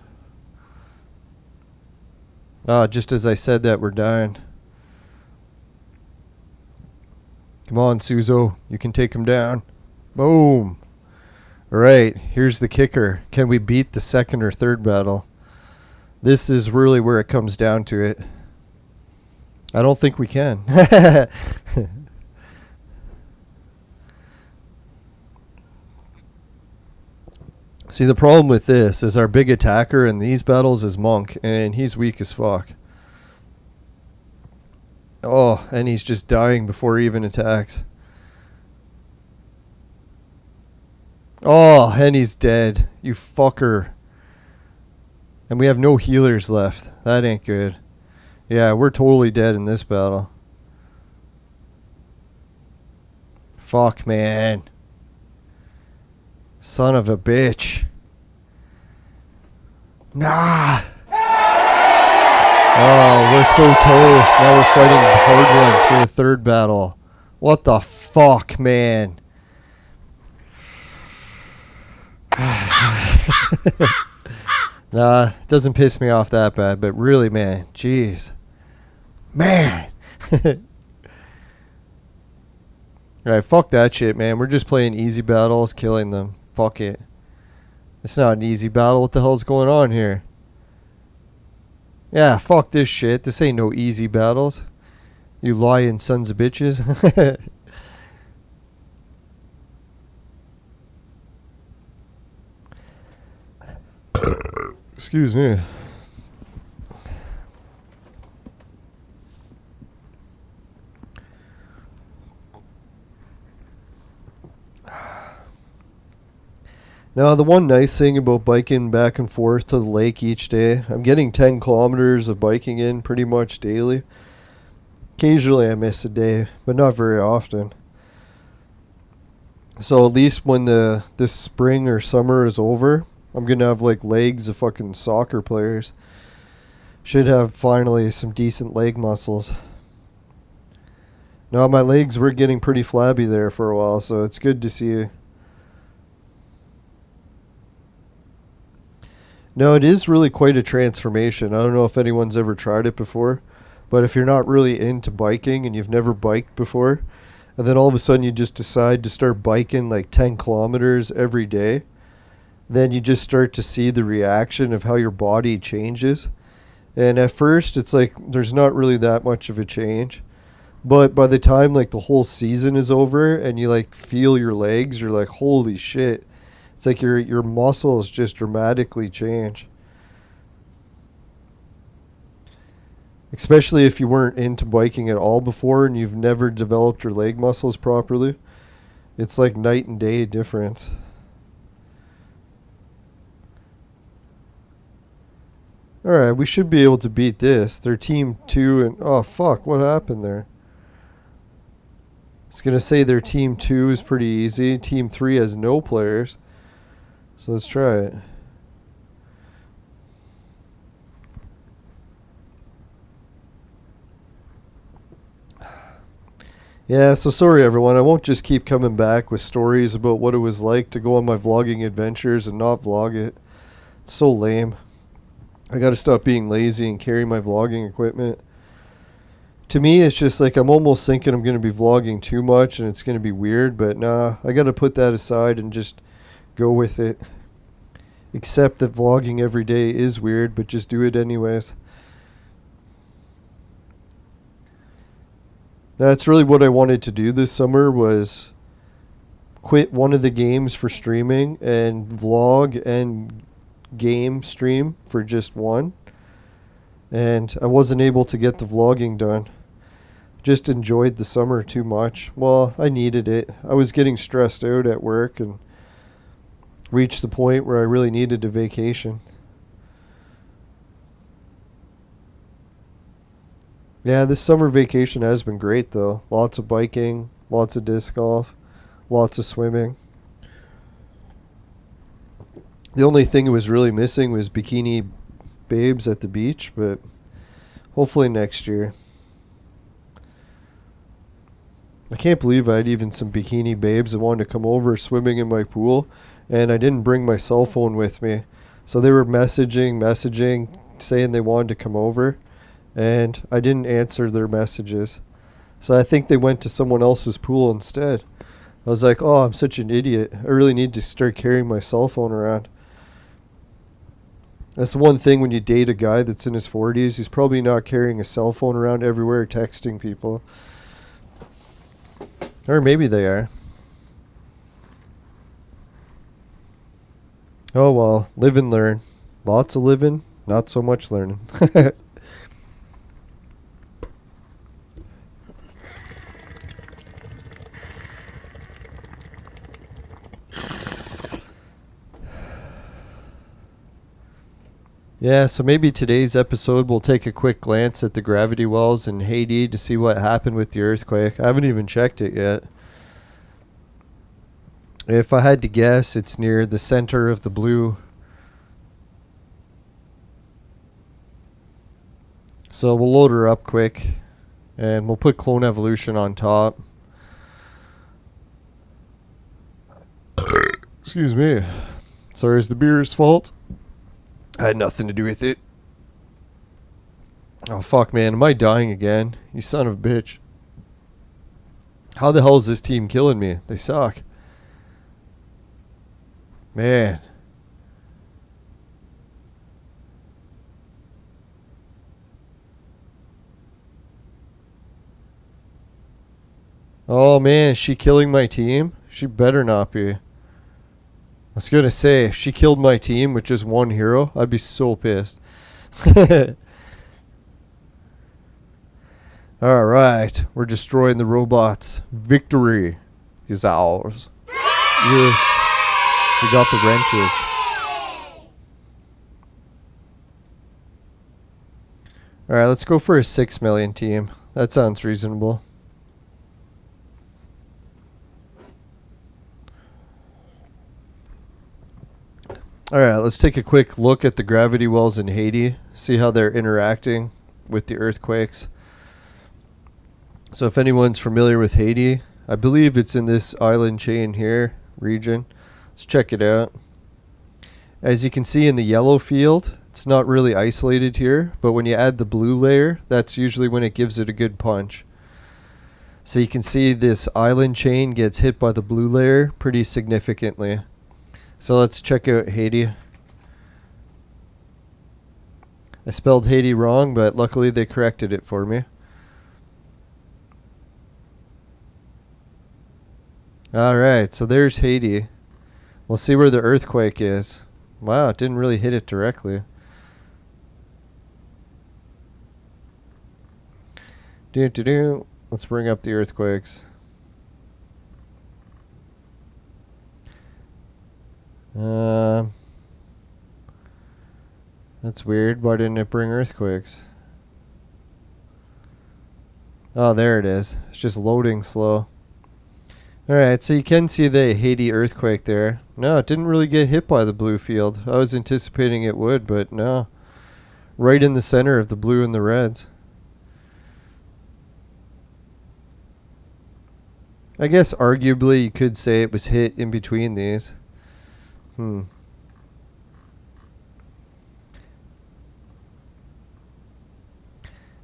Just as I said that, we're dying. Come on, Suzo, you can take him down. Boom. Alright, here's the kicker. Can we beat the second or third battle? This is really where it comes down to it. I don't think we can. See, the problem with this is our big attacker in these battles is Monk, and he's weak as fuck. Oh, and he's just dying before he even attacks. Oh, and he's dead. You fucker. And we have no healers left. That ain't good. Yeah, we're totally dead in this battle. Fuck, man. Son of a bitch. Nah. Oh, we're so toast. Now we're fighting hard ones for the third battle. What the fuck, man? Nah, it doesn't piss me off that bad, but really, man, jeez. Man. Alright, fuck that shit, man. We're just playing easy battles, killing them. Fuck it. It's not an easy battle. What the hell's going on here? Yeah, fuck this shit. This ain't no easy battles. You lying sons of bitches. Excuse me. Now, the one nice thing about biking back and forth to the lake each day, I'm getting 10 kilometers of biking in pretty much daily. Occasionally I miss a day, but not very often. So at least when this spring or summer is over, I'm going to have like legs of fucking soccer players. Should have finally some decent leg muscles. Now my legs were getting pretty flabby there for a while, so it's good to see. No, it is really quite a transformation. I don't know if anyone's ever tried it before, but if you're not really into biking and you've never biked before, and then all of a sudden you just decide to start biking like 10 kilometers every day, then you just start to see the reaction of how your body changes. And at first it's like there's not really that much of a change, but by the time like the whole season is over and you like feel your legs, you're like, holy shit. It's like your muscles just dramatically change. Especially if you weren't into biking at all before and you've never developed your leg muscles properly. It's like night and day difference. Alright, we should be able to beat this. They're team 2 and... Oh, fuck. What happened there? I was going to say their team 2 is pretty easy. Team 3 has no players. So let's try it. Yeah, so sorry everyone. I won't just keep coming back with stories about what it was like to go on my vlogging adventures and not vlog it. It's so lame. I gotta stop being lazy and carry my vlogging equipment. To me, it's just like I'm almost thinking I'm going to be vlogging too much and it's going to be weird, but nah, I gotta put that aside and just go with it. Accept that vlogging every day is weird, but just do it anyways. That's really what I wanted to do this summer, was quit one of the games for streaming and vlog and game stream for just one. And I wasn't able to get the vlogging done. Just enjoyed the summer too much. Well, I needed it. I was getting stressed out at work and reached the point where I really needed a vacation. Yeah, this summer vacation has been great though. Lots of biking, lots of disc golf, lots of swimming. The only thing it was really missing was bikini babes at the beach, but hopefully next year. I can't believe I had even some bikini babes that wanted to come over swimming in my pool, and I didn't bring my cell phone with me. So they were messaging, saying they wanted to come over, and I didn't answer their messages. So I think they went to someone else's pool instead. I was like, oh, I'm such an idiot. I really need to start carrying my cell phone around. That's the one thing when you date a guy that's in his 40s, he's probably not carrying a cell phone around everywhere texting people. Or maybe they are. Oh well, live and learn. Lots of living, not so much learning. Yeah, so maybe today's episode we'll take a quick glance at the gravity wells in Haiti to see what happened with the earthquake. I haven't even checked it yet. If I had to guess, it's near the center of the blue. So we'll load her up quick and we'll put clone evolution on top. Excuse me. Sorry, it's the beer's fault. I had nothing to do with it. Oh fuck, man, am I dying again? You son of a bitch. How the hell is this team killing me? They suck. Man. Oh man, is she killing my team? She better not be. I was gonna say, if she killed my team with just one hero, I'd be so pissed. Alright, we're destroying the robots. Victory is ours. Yes, we got the wrenches. Alright, let's go for a 6 million team. That sounds reasonable. Alright, let's take a quick look at the gravity wells in Haiti. See how they're interacting with the earthquakes. So if anyone's familiar with Haiti, I believe it's in this island chain here, region. Let's check it out. As you can see in the yellow field, it's not really isolated here, but when you add the blue layer, that's usually when it gives it a good punch. So you can see this island chain gets hit by the blue layer pretty significantly. So let's check out Haiti. I spelled Haiti wrong, but luckily they corrected it for me. Alright, so there's Haiti. We'll see where the earthquake is. Wow, it didn't really hit it directly. Let's bring up the earthquakes. That's weird. Why didn't it bring earthquakes? Oh, there it is. It's just loading slow. Alright, so you can see the Haiti earthquake there. No, it didn't really get hit by the blue field. I was anticipating it would, but no. Right in the center of the blue and the reds. I guess arguably you could say it was hit in between these.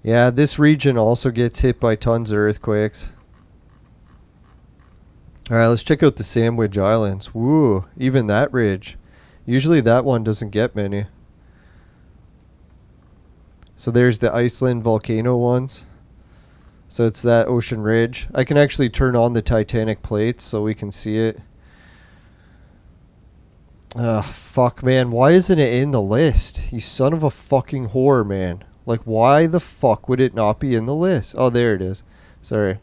Yeah, this region also gets hit by tons of earthquakes. Alright, let's check out the Sandwich Islands. Woo, even that ridge. Usually that one doesn't get many. So there's the Iceland volcano ones. So it's that ocean ridge. I can actually turn on the Titanic plates so we can see it. Fuck, man. Why isn't it in the list? You son of a fucking whore, man. Like, why the fuck would it not be in the list? Oh, there it is. Sorry.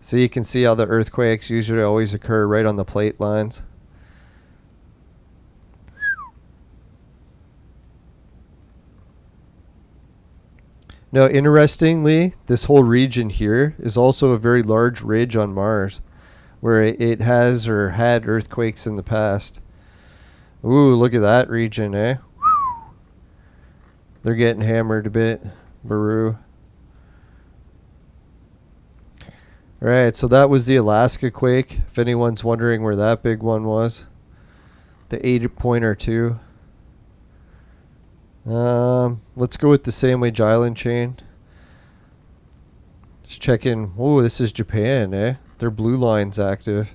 So you can see how the earthquakes usually always occur right on the plate lines. Now, interestingly, this whole region here is also a very large ridge on Mars, where it has or had earthquakes in the past. Ooh, look at that region, eh? They're getting hammered a bit. Baru. Alright, so that was the Alaska quake, if anyone's wondering where that big one was. The 8-pointer 2. Let's go with the Sandwich Island chain. Just checking. Oh, this is Japan, eh? Their blue line's active.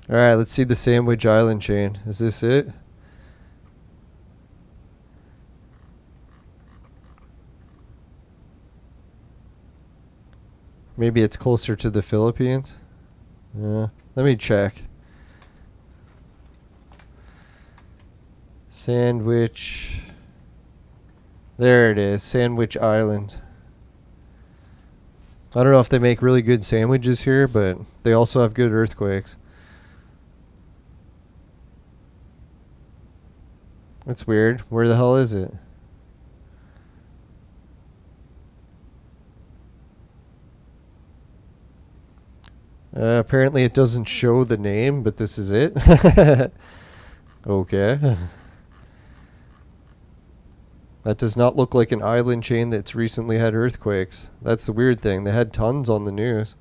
Alright, let's see the Sandwich Island chain. Is this it? Maybe it's closer to the Philippines. Yeah, let me check. Sandwich. There it is, Sandwich Island. I don't know if they make really good sandwiches here, but they also have good earthquakes. That's weird. Where the hell is it? Apparently it doesn't show the name, but this is it. Okay. That does not look like an island chain that's recently had earthquakes. That's the weird thing. They had tons on the news.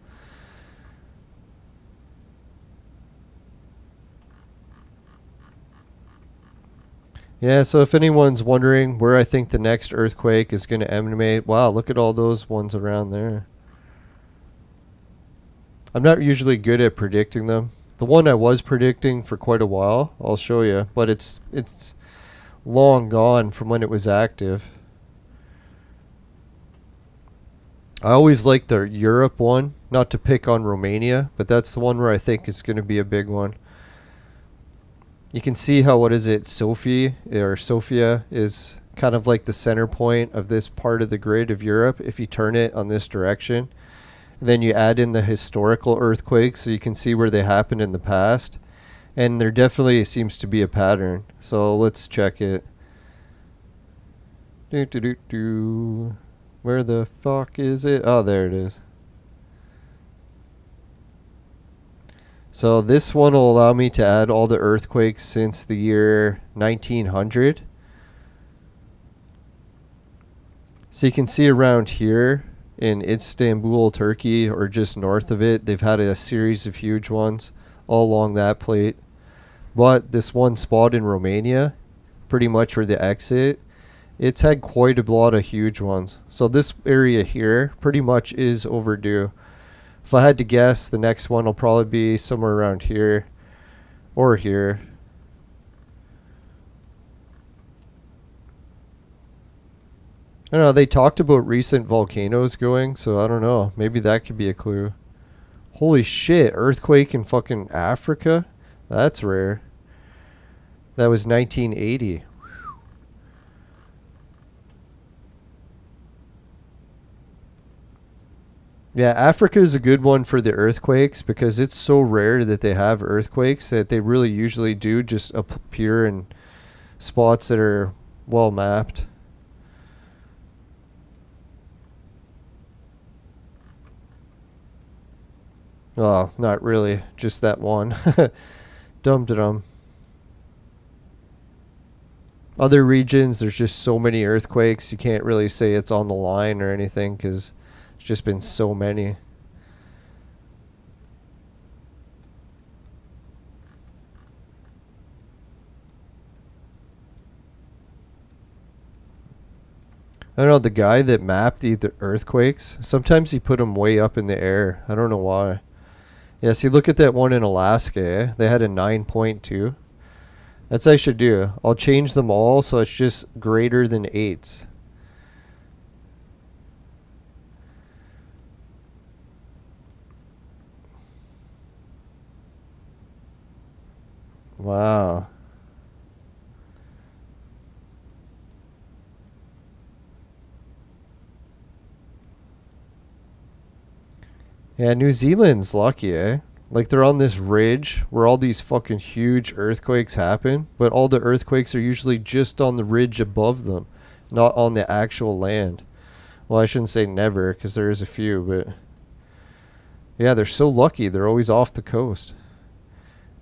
Yeah, so if anyone's wondering where I think the next earthquake is going to emanate, wow, look at all those ones around there. I'm not usually good at predicting them. The one I was predicting for quite a while, I'll show you, but it's long gone from when it was active. I always like the Europe one, not to pick on Romania, but that's the one where I think is going to be a big one. You can see how, what is it, Sofia is kind of like the center point of this part of the grid of Europe if you turn it on this direction. And then you add in the historical earthquakes so you can see where they happened in the past. And there definitely seems to be a pattern. So let's check it. Where the fuck is it? Oh, there it is. So this one will allow me to add all the earthquakes since the year 1900. So you can see around here in Istanbul, Turkey, or just north of it, they've had a series of huge ones all along that plate. But this one spot in Romania, pretty much where the exit, it's had quite a lot of huge ones. So this area here pretty much is overdue. If I had to guess, the next one will probably be somewhere around here or here. I don't know, they talked about recent volcanoes going, so I don't know. Maybe that could be a clue. Holy shit, earthquake in fucking Africa? That's rare. That was 1980. Yeah, Africa is a good one for the earthquakes because it's so rare that they have earthquakes that they really usually do just appear in spots that are well mapped. Oh, not really. Just that one. Dum-dum. Other regions, there's just so many earthquakes, you can't really say it's on the line or anything because it's just been so many. I don't know, the guy that mapped the earthquakes, sometimes he put them way up in the air. I don't know why. Yeah, see, look at that one in Alaska, eh? They had a 9.2. That's what I should do. I'll change them all so it's just greater than 8s. Wow. Yeah, New Zealand's lucky, eh? Like, they're on this ridge where all these fucking huge earthquakes happen, but all the earthquakes are usually just on the ridge above them, not on the actual land. Well, I shouldn't say never, because there is a few, but yeah, they're so lucky. They're always off the coast.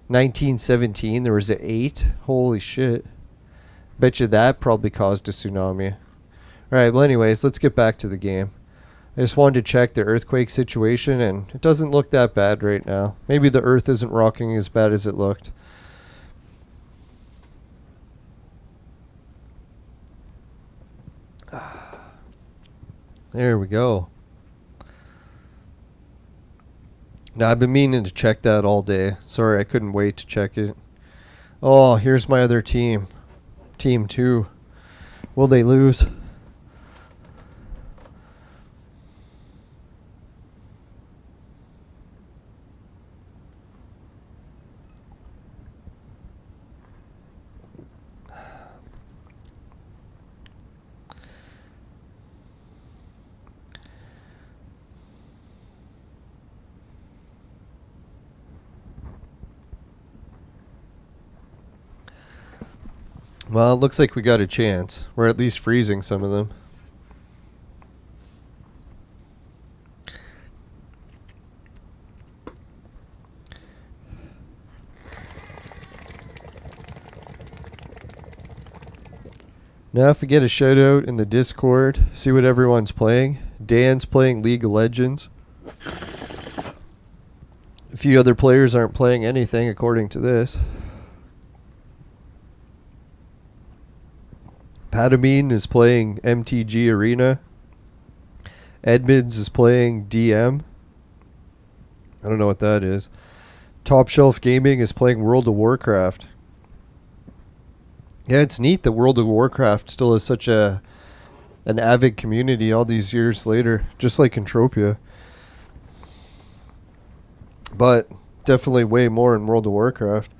1917, there was an 8. Holy shit. Bet you that probably caused a tsunami. Alright, well anyways, let's get back to the game. I just wanted to check the earthquake situation, and it doesn't look that bad right now. Maybe the earth isn't rocking as bad as it looked. There we go. Now, I've been meaning to check that all day. Sorry, I couldn't wait to check it. Oh, here's my other team. Team 2. Will they lose? Well, it looks like we got a chance. We're at least freezing some of them. Now if we get a shout out in the Discord, see what everyone's playing. Dan's playing League of Legends. A few other players aren't playing anything according to this. Patamine is playing MTG Arena. Edmonds is playing DM. I don't know what that is. Top Shelf Gaming is playing World of Warcraft. Yeah, it's neat that World of Warcraft still has such an avid community all these years later, just like Entropia. But definitely way more in World of Warcraft.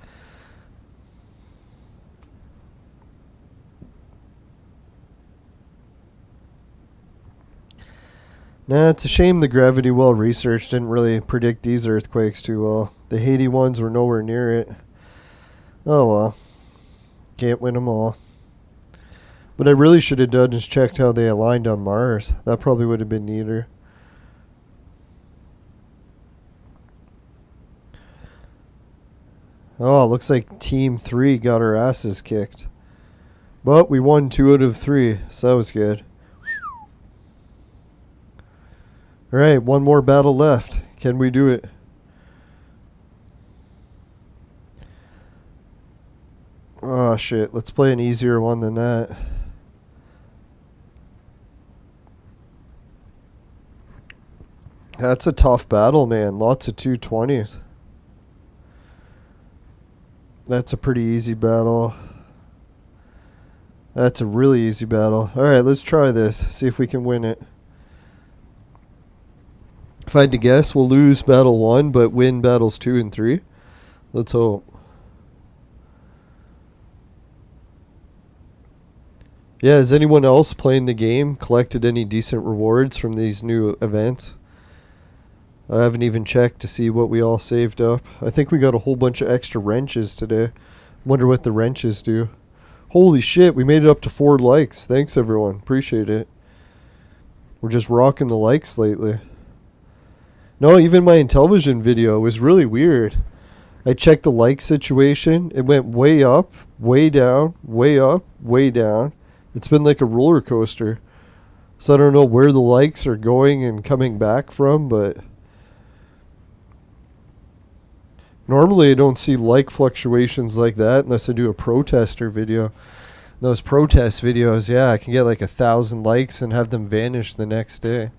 Nah, it's a shame the gravity well research didn't really predict these earthquakes too well. The Haiti ones were nowhere near it. Oh well. Can't win them all. What I really should have done is checked how they aligned on Mars. That probably would have been neater. Oh, looks like Team 3 got our asses kicked. But we won 2 out of 3, so that was good. Alright, one more battle left. Can we do it? Oh shit, let's play an easier one than that. That's a tough battle, man. Lots of 220s. That's a pretty easy battle. That's a really easy battle. Alright, let's try this. See if we can win it. If I had to guess, we'll lose battle 1, but win battles 2 and 3. Let's hope. Yeah, has anyone else playing the game collected any decent rewards from these new events? I haven't even checked to see what we all saved up. I think we got a whole bunch of extra wrenches today. Wonder what the wrenches do. Holy shit, we made it up to 4 likes. Thanks everyone. Appreciate it. We're just rocking the likes lately. No, even my Intellivision video was really weird. I checked the like situation. It went way up, way down, way up, way down. It's been like a roller coaster. So I don't know where the likes are going and coming back from, but normally I don't see like fluctuations like that unless I do a protester video. Those protest videos, yeah, I can get like 1,000 likes and have them vanish the next day.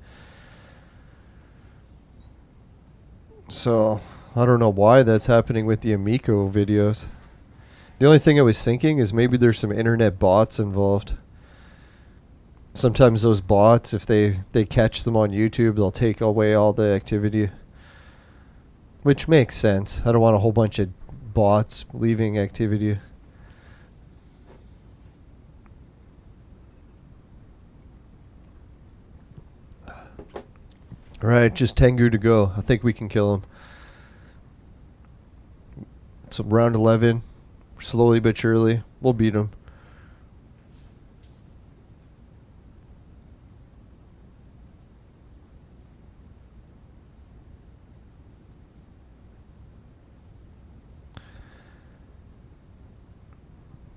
So I don't know why that's happening with the Amico videos. The only thing I was thinking is maybe there's some internet bots involved. Sometimes those bots, if they catch them on YouTube, they'll take away all the activity. Which makes sense. I don't want a whole bunch of bots leaving activity. Alright, just Tengu to go. I think we can kill him. It's round 11. Slowly but surely. We'll beat him.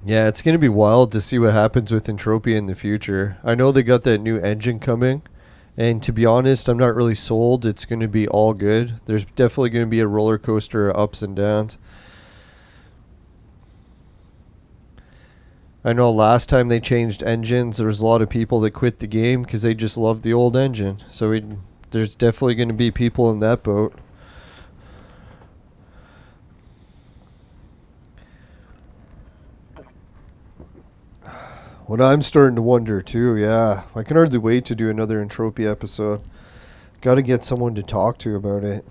Yeah, it's going to be wild to see what happens with Entropia in the future. I know they got that new engine coming. And to be honest, I'm not really sold it's going to be all good. There's definitely going to be a roller coaster of ups and downs. I know last time they changed engines, there was a lot of people that quit the game because they just loved the old engine. So there's definitely going to be people in that boat. What I'm starting to wonder too, yeah. I can hardly wait to do another Entropia episode. Got to get someone to talk to about it.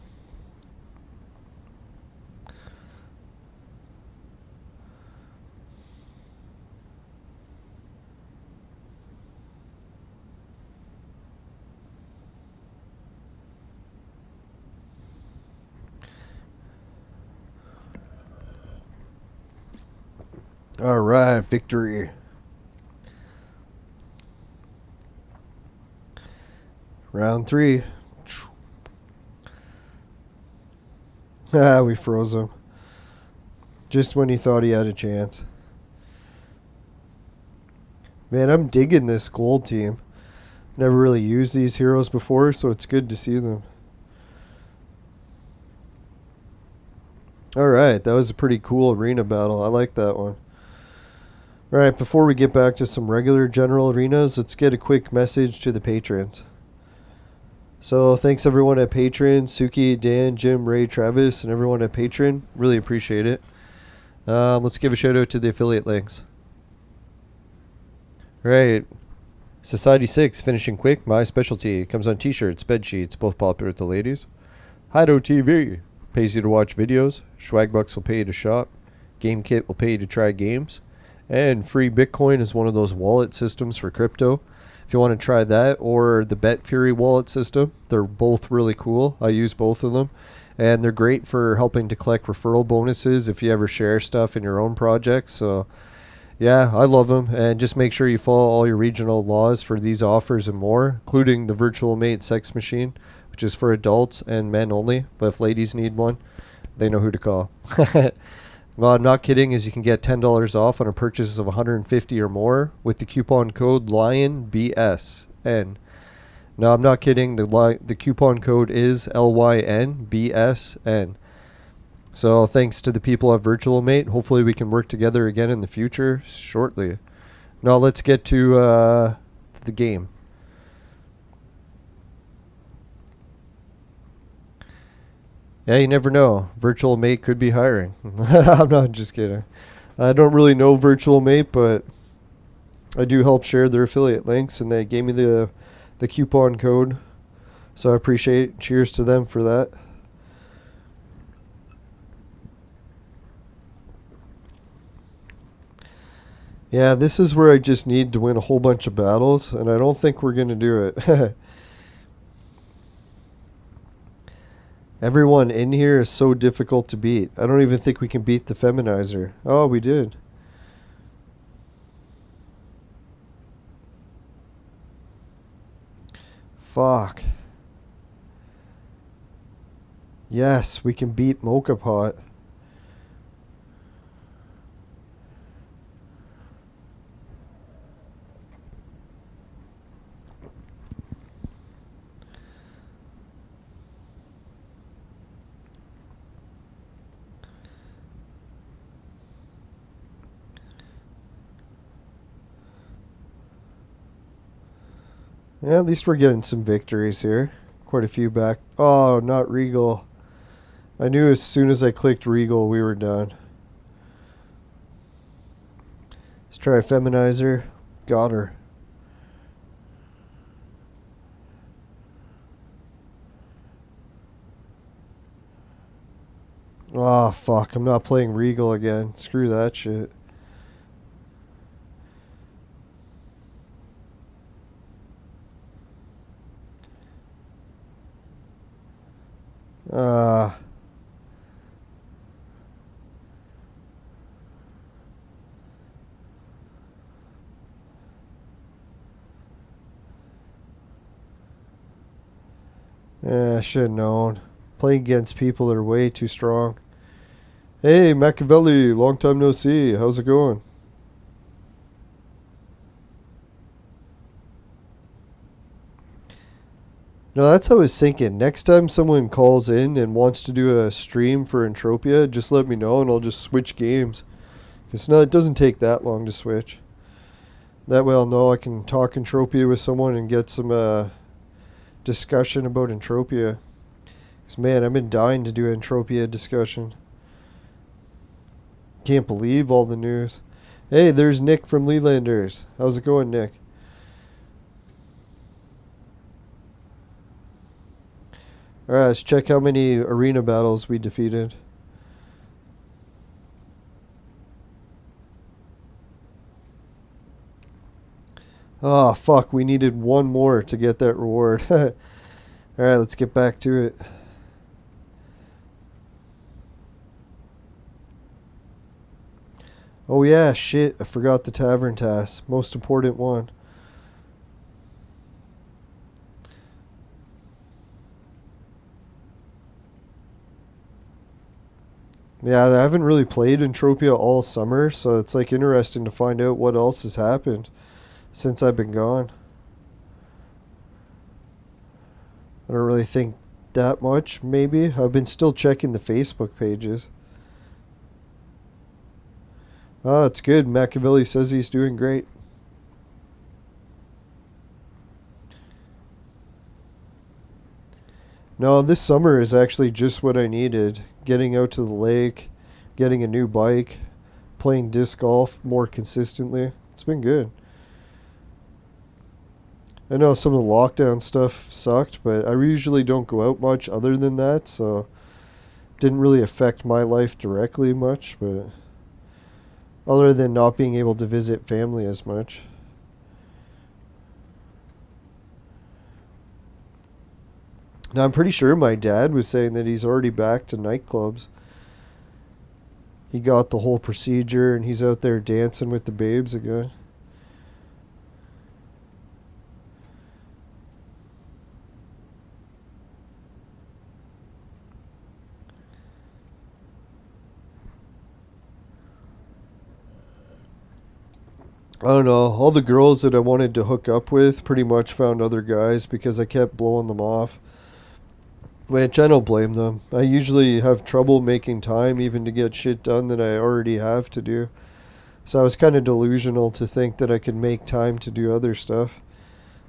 Alright, victory. Round 3. Ah, we froze him. Just when he thought he had a chance. Man, I'm digging this gold team. Never really used these heroes before, so it's good to see them. Alright, that was a pretty cool arena battle. I like that one. Alright, before we get back to some regular general arenas, let's get a quick message to the patrons. So, thanks everyone at Patreon, Suki, Dan, Jim, Ray, Travis, and everyone at Patreon. Really appreciate it. Let's give a shout out to the affiliate links. Right. Society 6, finishing quick, my specialty. Comes on t-shirts, bed sheets, both popular with the ladies. Hido TV, pays you to watch videos. Swagbucks will pay you to shop. GameKit will pay you to try games. And free Bitcoin is one of those wallet systems for crypto. If you want to try that or the BetFury wallet system, they're both really cool. I use both of them. And they're great for helping to collect referral bonuses if you ever share stuff in your own projects. So, yeah, I love them. And just make sure you follow all your regional laws for these offers and more, including the Virtual Mate Sex Machine, which is for adults and men only. But if ladies need one, they know who to call. Well, I'm not kidding, as you can get $10 off on a purchase of $150 or more with the coupon code LYNBSN. No, I'm not kidding. The coupon code is LYNBSN. So thanks to the people at Virtual Mate. Hopefully we can work together again in the future shortly. Now let's get to the game. Yeah, you never know. Virtual Mate could be hiring. I'm not just kidding. I don't really know Virtual Mate, but I do help share their affiliate links, and they gave me the coupon code. So I appreciate. Cheers to them for that. Yeah, this is where I just need to win a whole bunch of battles, and I don't think we're going to do it. Everyone in here is so difficult to beat. I don't even think we can beat the Feminizer. Oh, we did. Fuck. Yes, we can beat Mocha Pot. Yeah, at least we're getting some victories here. Quite a few back. Oh, not Regal. I knew as soon as I clicked Regal, we were done. Let's try a Feminizer. Got her. Oh, fuck. I'm not playing Regal again. Screw that shit. I should have known. Playing against people that are way too strong. Hey, Machiavelli, long time no see. How's it going? No, that's how I was thinking. Next time someone calls in and wants to do a stream for Entropia, just let me know and I'll just switch games. It doesn't take that long to switch. That way I'll know I can talk Entropia with someone and get some discussion about Entropia. Because, man, I've been dying to do Entropia discussion. Can't believe all the news. Hey, there's Nick from Lelanders. How's it going, Nick? Alright, let's check how many arena battles we defeated. Oh, fuck. We needed one more to get that reward. Alright, let's get back to it. Oh yeah, shit, I forgot the tavern task. Most important one. Yeah, I haven't really played Entropia all summer, so it's like interesting to find out what else has happened since I've been gone. I don't really think that much, maybe. I've been still checking the Facebook pages. Oh, it's good. Machiavelli says he's doing great. No, this summer is actually just what I needed. Getting out to the lake, getting a new bike, playing disc golf more consistently. It's been good. I know some of the lockdown stuff sucked, but I usually don't go out much other than that, so didn't really affect my life directly much, but other than not being able to visit family as much. Now, I'm pretty sure my dad was saying that he's already back to nightclubs. He got the whole procedure and he's out there dancing with the babes again. I don't know. All the girls that I wanted to hook up with pretty much found other guys because I kept blowing them off. Which I don't blame them. I usually have trouble making time even to get shit done that I already have to do. So I was kind of delusional to think that I could make time to do other stuff.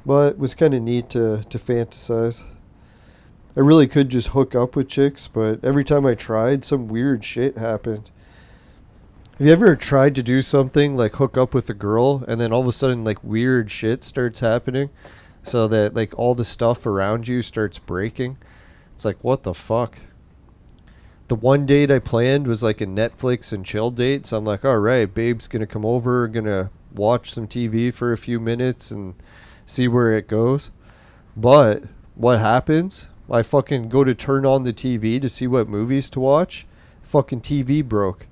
But it was kind of neat to fantasize. I really could just hook up with chicks, but every time I tried, some weird shit happened. Have you ever tried to do something like hook up with a girl and then all of a sudden like weird shit starts happening so that like all the stuff around you starts breaking? It's like, what the fuck? The one date I planned was like a Netflix and chill date, so I'm like, all right, babe's gonna come over, gonna watch some TV for a few minutes and see where it goes. But what happens? I fucking go to turn on the TV to see what movies to watch. Fucking TV broke.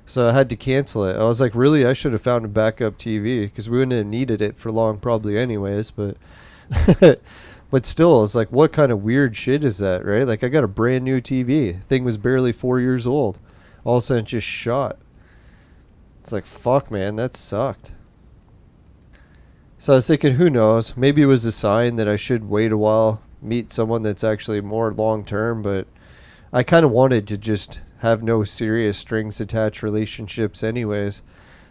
So I had to cancel it. I was like, really? I should have found a backup TV because we wouldn't have needed it for long probably anyways. But but still, it's like, what kind of weird shit is that, right? Like, I got a brand new TV. Thing was barely 4 years old. All of a sudden, it just shot. It's like, fuck, man, that sucked. So I was thinking, who knows? Maybe it was a sign that I should wait a while, meet someone that's actually more long term. But I kind of wanted to just have no serious strings attached relationships anyways.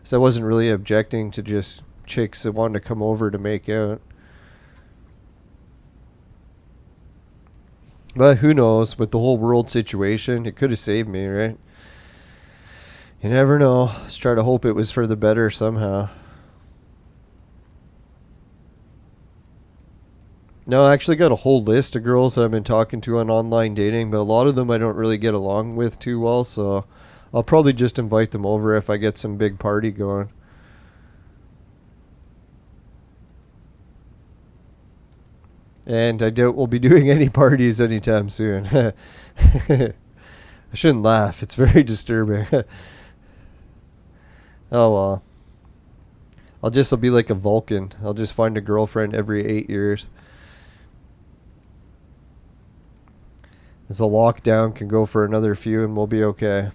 So I wasn't really objecting to just chicks that wanted to come over to make out. But who knows, with the whole world situation, it could have saved me, right? You never know. Let's try to hope it was for the better somehow. No, I actually got a whole list of girls that I've been talking to on online dating, but a lot of them I don't really get along with too well, so I'll probably just invite them over if I get some big party going. And I doubt we'll be doing any parties anytime soon. I shouldn't laugh. It's very disturbing. Oh well. I'll be like a Vulcan. I'll just find a girlfriend every 8 years. As a lockdown can go for another few and we'll be okay.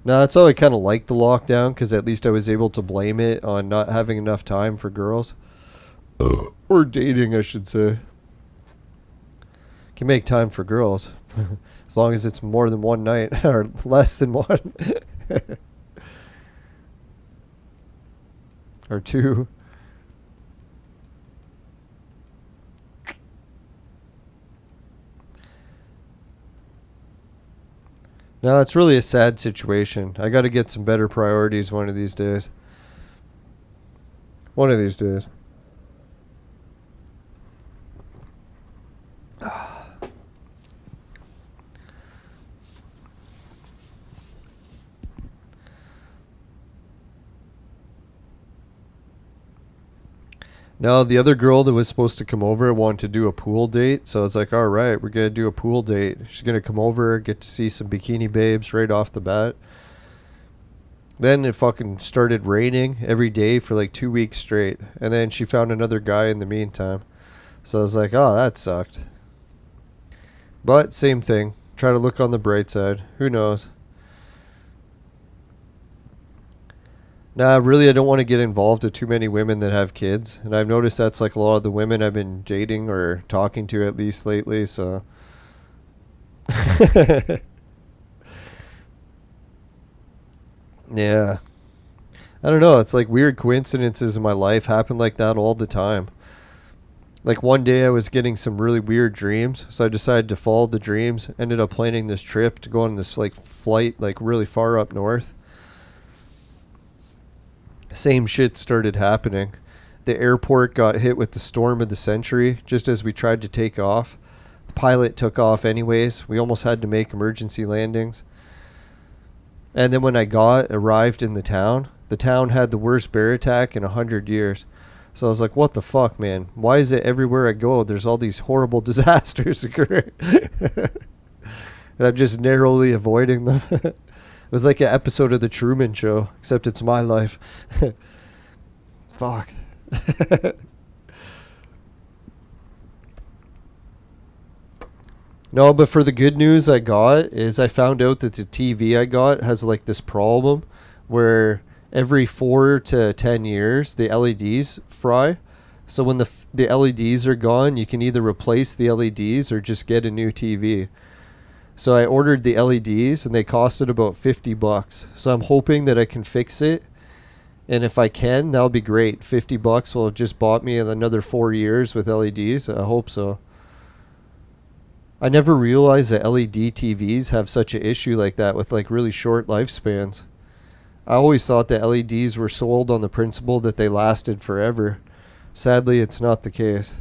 No, that's how I kind of liked the lockdown because at least I was able to blame it on not having enough time for girls. Or dating, I should say. Can make time for girls. As long as it's more than one night or less than one. Or two. No, it's really a sad situation. I got to get some better priorities one of these days. One of these days. Now, the other girl that was supposed to come over wanted to do a pool date. So I was like, all right, we're going to do a pool date. She's going to come over, get to see some bikini babes right off the bat. Then it fucking started raining every day for like 2 weeks straight. And then she found another guy in the meantime. So I was like, oh, that sucked. But same thing. Try to look on the bright side. Who knows? Nah, really, I don't want to get involved with too many women that have kids. And I've noticed that's like a lot of the women I've been dating or talking to at least lately, so. Yeah. I don't know. It's like weird coincidences in my life happen like that all the time. Like one day I was getting some really weird dreams, so I decided to follow the dreams. Ended up planning this trip to go on this like flight like really far up north. Same shit started happening. The airport got hit with the storm of the century just as we tried to take off. The pilot took off anyways. We almost had to make emergency landings. And then when I arrived in the town had the worst bear attack in 100 years. So I was like, what the fuck, man? Why is it everywhere I go, there's all these horrible disasters occurring? And I'm just narrowly avoiding them. It was like an episode of The Truman Show, except it's my life. Fuck. No, but for the good news I got is I found out that the TV I got has like this problem where every 4 to 10 years the LEDs fry. So when the LEDs are gone, you can either replace the LEDs or just get a new TV. So I ordered the LEDs and they costed about $50. So I'm hoping that I can fix it. And if I can, that'll be great. $50 will have just bought me another 4 years with LEDs. I hope so. I never realized that LED TVs have such an issue like that with like really short lifespans. I always thought that LEDs were sold on the principle that they lasted forever. Sadly, it's not the case.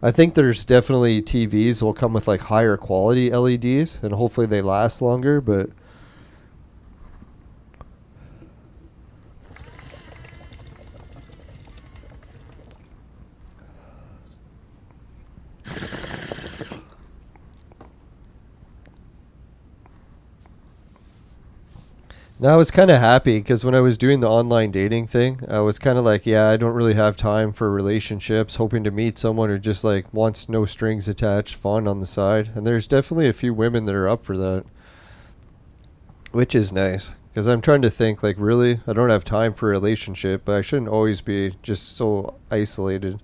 I think there's definitely TVs that will come with like higher quality LEDs and hopefully they last longer, but now I was kind of happy because when I was doing the online dating thing, I was kind of like, yeah, I don't really have time for relationships, hoping to meet someone who just like wants no strings attached, fun on the side. And there's definitely a few women that are up for that, which is nice because I'm trying to think like, really, I don't have time for a relationship, but I shouldn't always be just so isolated.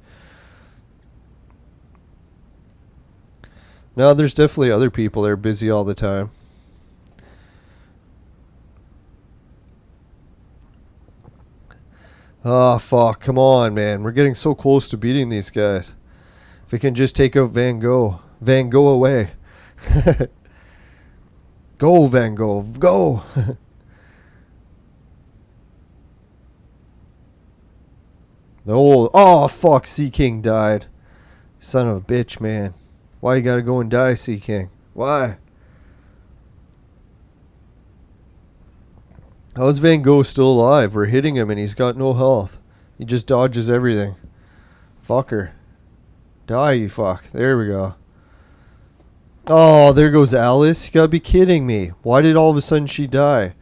No, there's definitely other people that are busy all the time. Oh, fuck. Come on, man. We're getting so close to beating these guys. If we can just take out Van Gogh. Van Gogh away. Go, Van Gogh. Go. Oh, fuck. Sea King died. Son of a bitch, man. Why you gotta go and die, Sea King? Why? How is Van Gogh still alive? We're hitting him and he's got no health. He just dodges everything. Fucker. Die, you fuck. There we go. Oh, there goes Alice. You gotta be kidding me. Why did all of a sudden she die?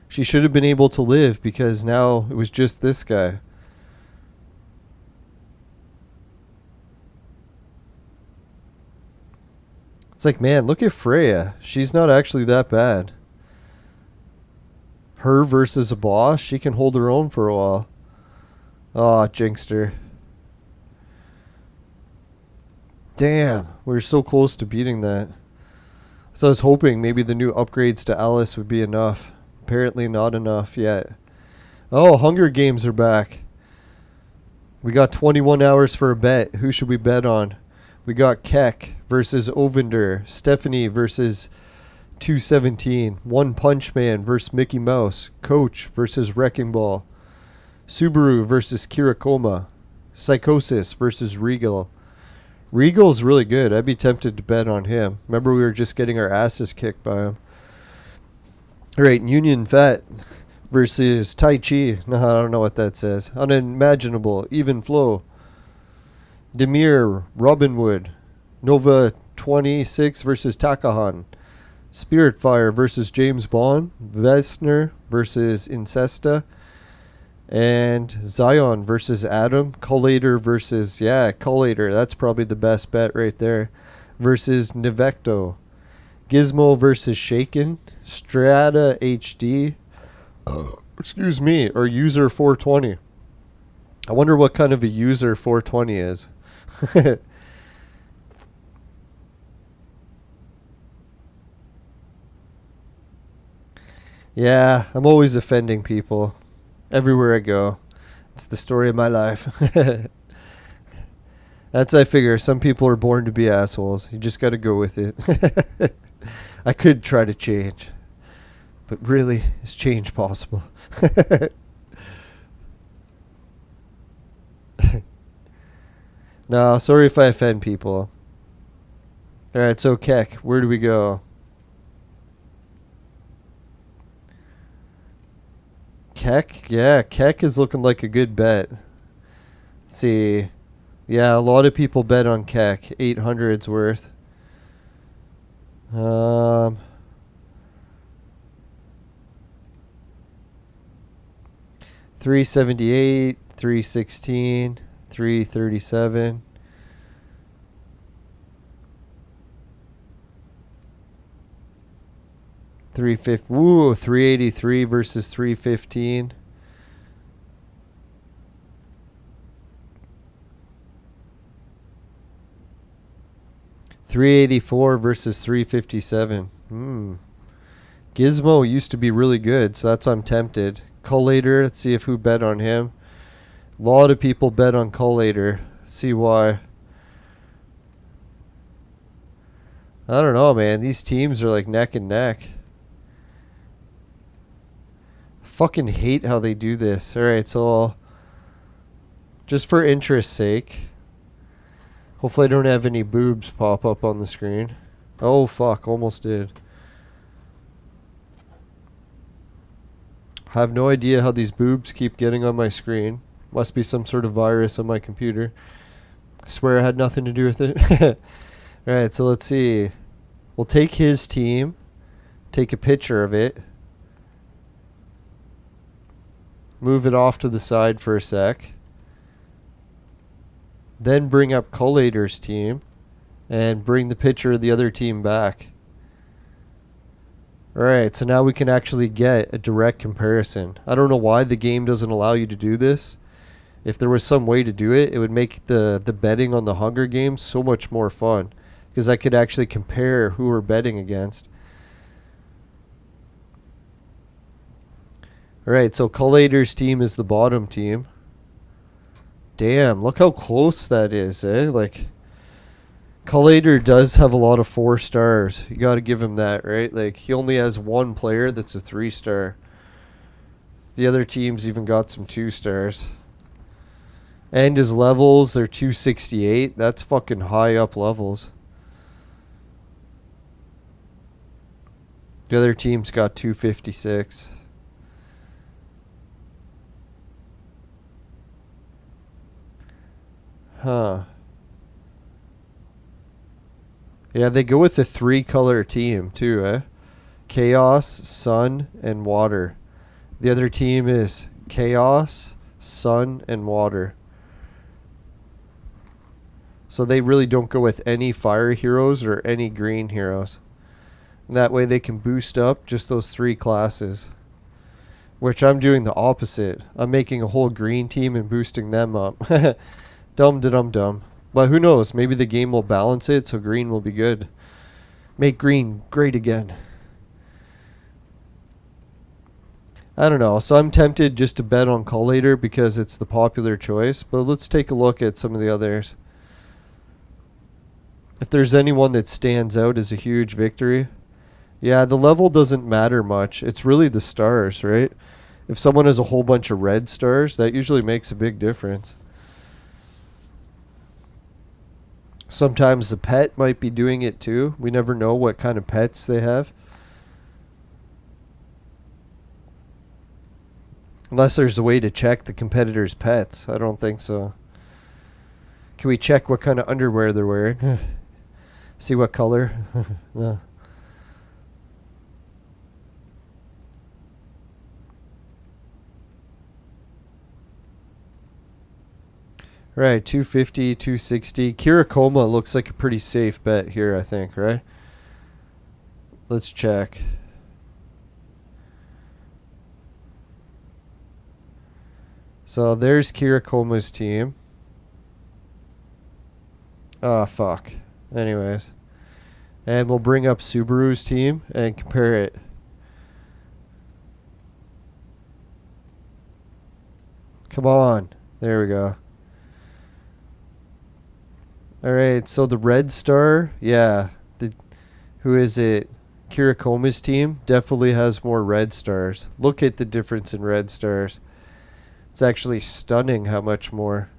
She should have been able to live because now it was just this guy. It's like, man, look at Freya. She's not actually that bad. Her versus a boss, she can hold her own for a while. Oh, jinxed her. Damn, we were so close to beating that. So I was hoping maybe the new upgrades to Alice would be enough. Apparently not enough yet. Oh, Hunger Games are back. We got 21 hours for a bet. Who should we bet on? We got Keck versus Ovender. Stephanie versus 217. One Punch Man versus Mickey Mouse. Coach versus Wrecking Ball. Subaru versus Kirakoma. Psychosis versus Regal. Regal's really good. I'd be tempted to bet on him. Remember we were just getting our asses kicked by him. Alright, Union Vet versus Tai Chi. No, I don't know what that says. Unimaginable. Even Flow. Demir. Robinwood. Nova 26 versus Takahan. Spiritfire versus James Bond. Vesner versus Incesta. And Zion versus Adam. Collator versus, Collator. That's probably the best bet right there. Versus Nevecto. Gizmo versus Shaken. Strata HD. Excuse me. Or User 420. I wonder what kind of a User 420 is. Yeah, I'm always offending people. Everywhere I go. It's the story of my life. That's, I figure, some people are born to be assholes. You just got to go with it. I could try to change. But really, is change possible? No, sorry if I offend people. Alright, so Keck, where do we go? Keck? Yeah, Keck is looking like a good bet. Let's see. Yeah, a lot of people bet on Keck. 800's worth. 378, 316, 337. Ooh, 383 versus 315. $384 versus 357. Gizmo used to be really good, so that's I'm tempted. Collator, let's see if who bet on him. A lot of people bet on Collator. See why. I don't know, man. These teams are like neck and neck. Fucking hate how they do this. Alright, so just for interest's sake, hopefully I don't have any boobs pop up on the screen. Oh fuck, almost did. I have no idea how these boobs keep getting on my screen. Must be some sort of virus on my computer. I swear I had nothing to do with it. Alright, so let's see. We'll take his team, take a picture of it, move it off to the side for a sec, then bring up Collator's team and bring the picture of the other team back. Alright, so now we can actually get a direct comparison. I don't know why the game doesn't allow you to do this. If there was some way to do it, it would make the betting on the Hunger Games so much more fun, because I could actually compare who we're betting against. Alright, so Collator's team is the bottom team. Damn, look how close that is, eh? Like, Collator does have a lot of 4 stars. You gotta give him that, right? Like, he only has one player that's a 3-star. The other teams even got some 2 stars. And his levels, they're 268. That's fucking high up levels. The other team's got 256. Huh. Yeah, they go with a 3-color team too, eh? Chaos, Sun, and Water. The other team is Chaos, Sun, and Water. So they really don't go with any fire heroes or any green heroes. And that way they can boost up just those 3 classes. Which I'm doing the opposite. I'm making a whole green team and boosting them up. Dum-da-dum-dum. But who knows? Maybe the game will balance it so green will be good. Make green great again. I don't know. So I'm tempted just to bet on Collator because it's the popular choice. But let's take a look at some of the others. If there's anyone that stands out as a huge victory. Yeah, the level doesn't matter much. It's really the stars, right? If someone has a whole bunch of red stars, that usually makes a big difference. Sometimes the pet might be doing it too. We never know what kind of pets they have. Unless there's a way to check the competitors' pets. I don't think so. Can we check what kind of underwear they're wearing? See what color? No. Right, 250, 260. Kirakoma looks like a pretty safe bet here, I think, right? Let's check. So there's Kirakoma's team. Ah, fuck. Anyways. And we'll bring up Subaru's team and compare it. Come on. There we go. Alright, so the Red Star, yeah. Who is it? Kirakoma's team definitely has more red stars. Look at the difference in red stars. It's actually stunning how much more.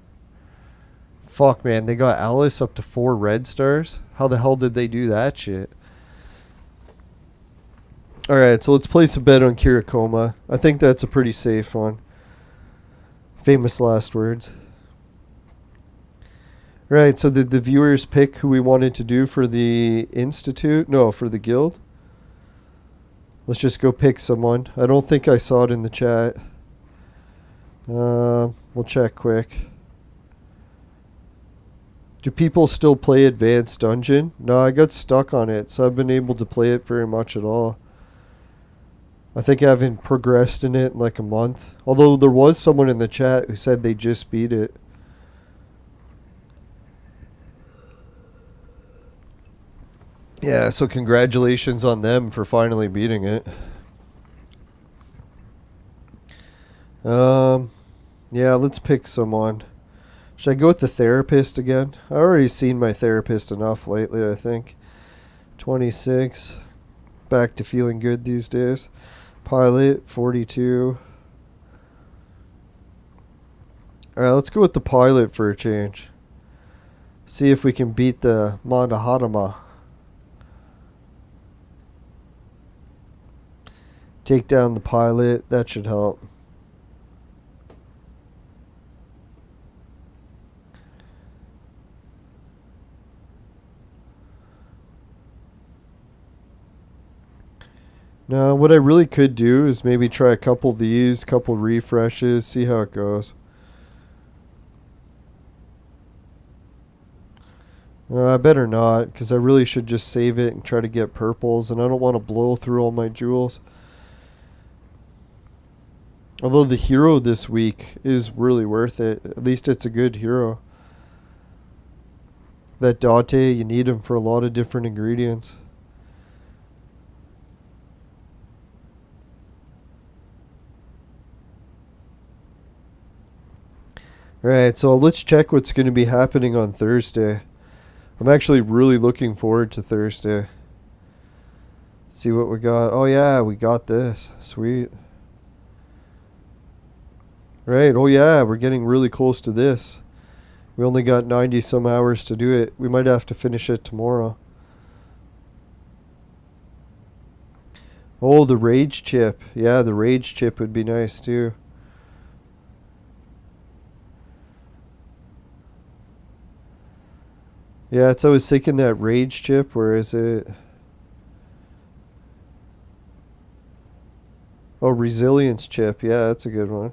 Fuck, man, they got Alice up to 4 red stars? How the hell did they do that shit? Alright, so let's place a bet on Kirakoma. I think that's a pretty safe one. Famous last words. Right, so did the viewers pick who we wanted to do for the Institute? No, for the guild? Let's just go pick someone. I don't think I saw it in the chat. We'll check quick. Do people still play Advanced Dungeon? No, I got stuck on it, so I've been able to play it very much at all. I think I haven't progressed in it in like a month. Although there was someone in the chat who said they just beat it. Yeah, so congratulations on them for finally beating it. Yeah, let's pick someone. Should I go with the therapist again? I already seen my therapist enough lately, I think. 26. Back to feeling good these days. Pilot, 42. Alright, let's go with the pilot for a change. See if we can beat the Mandahatama. Take down the pilot. That should help. Now, what I really could do is maybe try a couple of these, couple refreshes, see how it goes. I better not, because I really should just save it and try to get purples, and I don't want to blow through all my jewels. Although the hero this week is really worth it. At least it's a good hero. That Date, you need him for a lot of different ingredients. Alright, so let's check what's going to be happening on Thursday. I'm actually really looking forward to Thursday. See what we got. Oh yeah, we got this. Sweet. Right, oh yeah, we're getting really close to this. We only got 90 some hours to do it. We might have to finish it tomorrow. Oh, the rage chip. Yeah, the rage chip would be nice too. Yeah, it's always thinking that rage chip. Where is it? Oh, resilience chip. Yeah, that's a good one.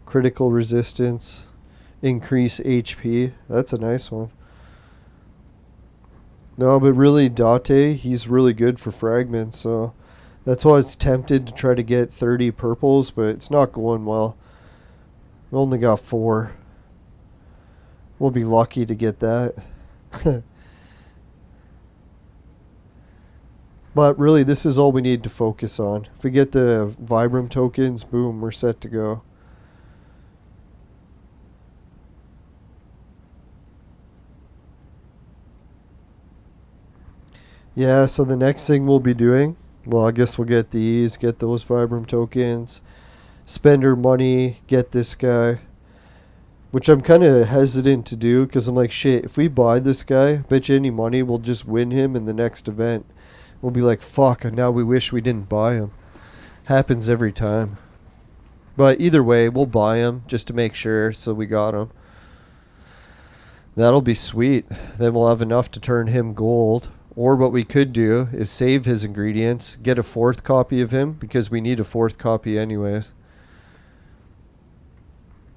Critical resistance. Increase HP. That's a nice one. No, but really, Date, he's really good for fragments. So that's why I was tempted to try to get 30 purples, but it's not going well. We only got 4. We'll be lucky to get that. But really, this is all we need to focus on. If we get the Vibram tokens, boom, we're set to go. Yeah, so the next thing we'll be doing, well, I guess we'll get these, get those Vibram tokens, spend our money, get this guy. Which I'm kind of hesitant to do, because I'm like, shit, if we buy this guy, bet you any money we'll just win him in the next event. We'll be like, fuck, and now we wish we didn't buy him. Happens every time. But either way, we'll buy him just to make sure, so we got him. That'll be sweet. Then we'll have enough to turn him gold. Or what we could do is save his ingredients, get a 4th copy of him, because we need a 4th copy anyways.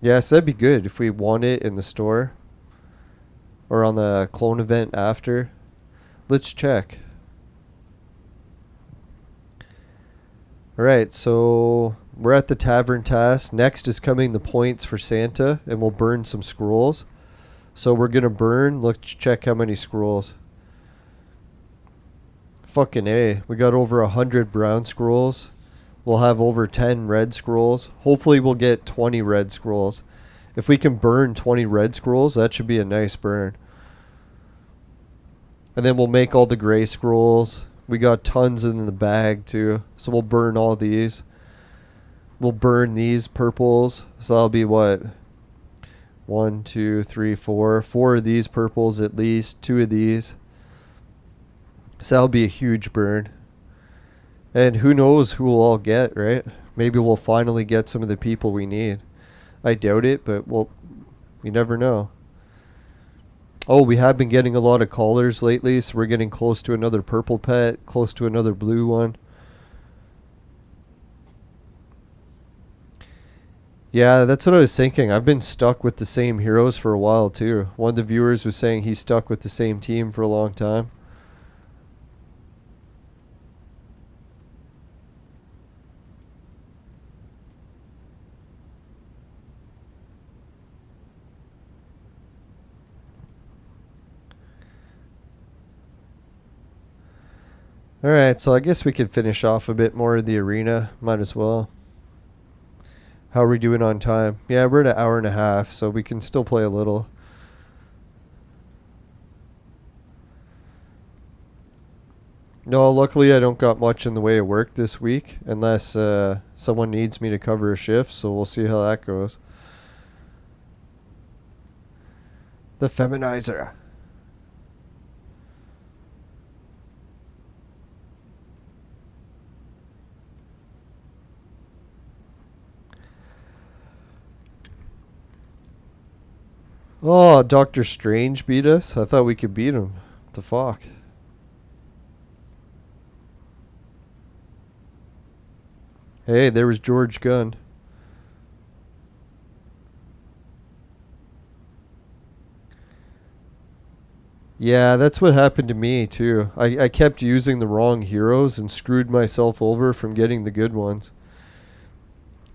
Yes, that'd be good if we won it in the store. Or on the clone event after. Let's check. Alright, so we're at the tavern task. Next is coming the points for Santa, and we'll burn some scrolls. So we're gonna burn. Let's check how many scrolls. Fucking A. We got over 100 brown scrolls. We'll have over 10 red scrolls. Hopefully we'll get 20 red scrolls. If we can burn 20 red scrolls, that should be a nice burn. And then we'll make all the gray scrolls. We got tons in the bag too. So we'll burn all these. We'll burn these purples. So that'll be what? 1, 2, 3, 4. 4 of these purples at least. 2 of these. So that'll be a huge burn. And who knows who we'll all get, right? Maybe we'll finally get some of the people we need. I doubt it, but you never know. Oh, we have been getting a lot of collars lately, so we're getting close to another purple pet, close to another blue one. Yeah, that's what I was thinking. I've been stuck with the same heroes for a while too. One of the viewers was saying he's stuck with the same team for a long time. Alright, so I guess we could finish off a bit more of the arena. Might as well. How are we doing on time? Yeah, we're at an hour and a half, so we can still play a little. No, luckily I don't got much in the way of work this week, unless someone needs me to cover a shift, so we'll see how that goes. The Feminizer. Oh, Doctor Strange beat us? I thought we could beat him. What the fuck? Hey, there was George Gunn. Yeah, that's what happened to me too. I kept using the wrong heroes and screwed myself over from getting the good ones.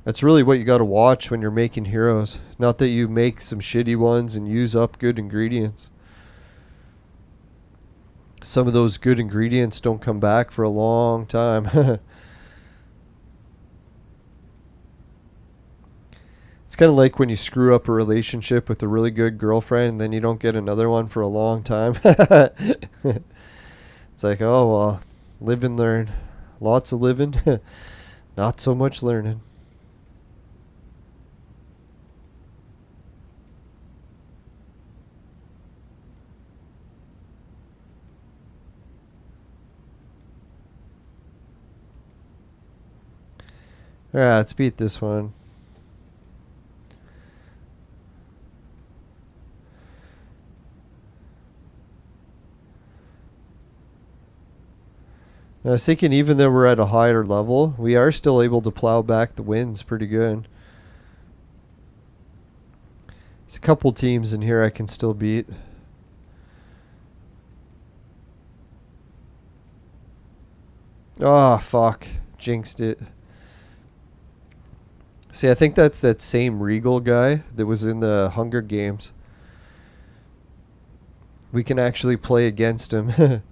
That's really what you got to watch when you're making heroes. Not that you make some shitty ones and use up good ingredients. Some of those good ingredients don't come back for a long time. It's kind of like when you screw up a relationship with a really good girlfriend and then you don't get another one for a long time. It's like, oh, well, live and learn. Lots of living, not so much learning. Alright, let's beat this one. I was thinking even though we're at a higher level, we are still able to plow back the wins pretty good. There's a couple teams in here I can still beat. Oh, fuck. Jinxed it. See, I think that's that same Regal guy that was in the Hunger Games. We can actually play against him.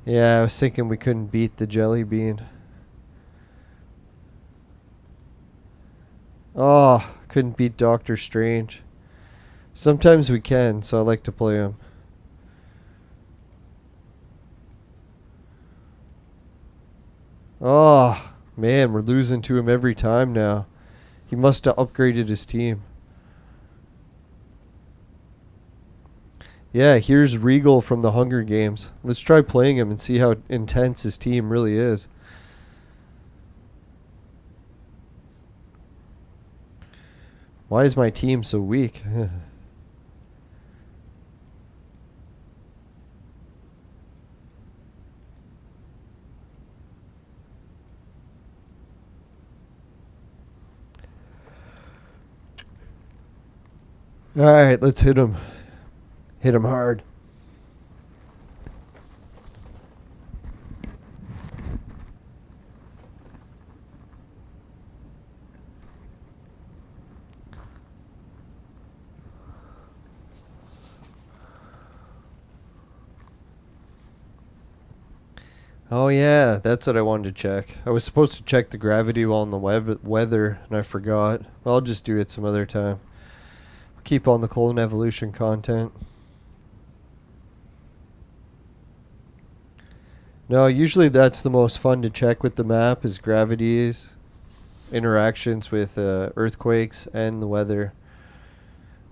Yeah, I was thinking we couldn't beat the Jelly Bean. Oh, couldn't beat Doctor Strange. Sometimes we can, so I like to play him. Oh, man, we're losing to him every time now. He must have upgraded his team. Yeah, here's Regal from the Hunger Games. Let's try playing him and see how intense his team really is. Why is my team so weak? Alright, let's hit him. Hit him hard. Oh yeah, that's what I wanted to check. I was supposed to check the gravity while in the weather, and I forgot. Well, I'll just do it some other time. Keep on the clone evolution content. No, usually that's the most fun to check with the map is gravities, interactions with earthquakes, and the weather.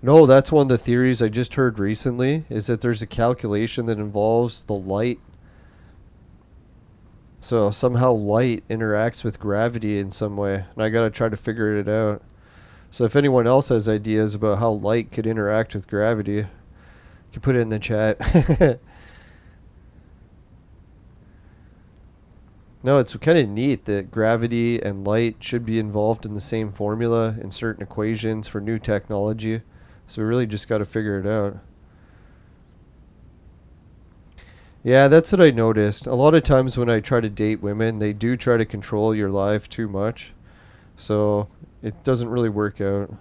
No, that's one of the theories I just heard recently, is that there's a calculation that involves the light. So somehow light interacts with gravity in some way, and I gotta try to figure it out. So if anyone else has ideas about how light could interact with gravity, you can put it in the chat. No, it's kind of neat that gravity and light should be involved in the same formula in certain equations for new technology. So we really just got to figure it out. Yeah, that's what I noticed. A lot of times when I try to date women, they do try to control your life too much. So it doesn't really work out.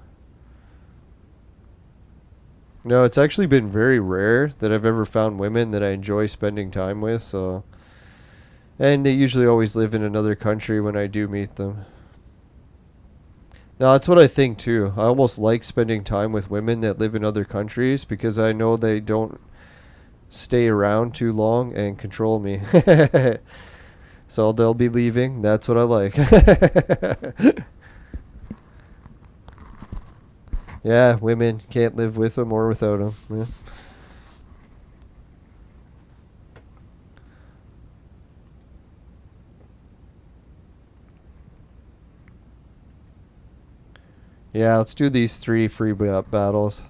No, it's actually been very rare that I've ever found women that I enjoy spending time with. So, and they usually always live in another country when I do meet them. Now, that's what I think too. I almost like spending time with women that live in other countries because I know they don't stay around too long and control me. So they'll be leaving. That's what I like. Yeah, women can't live with them or without them. Yeah. Yeah, let's do these 3 free battles.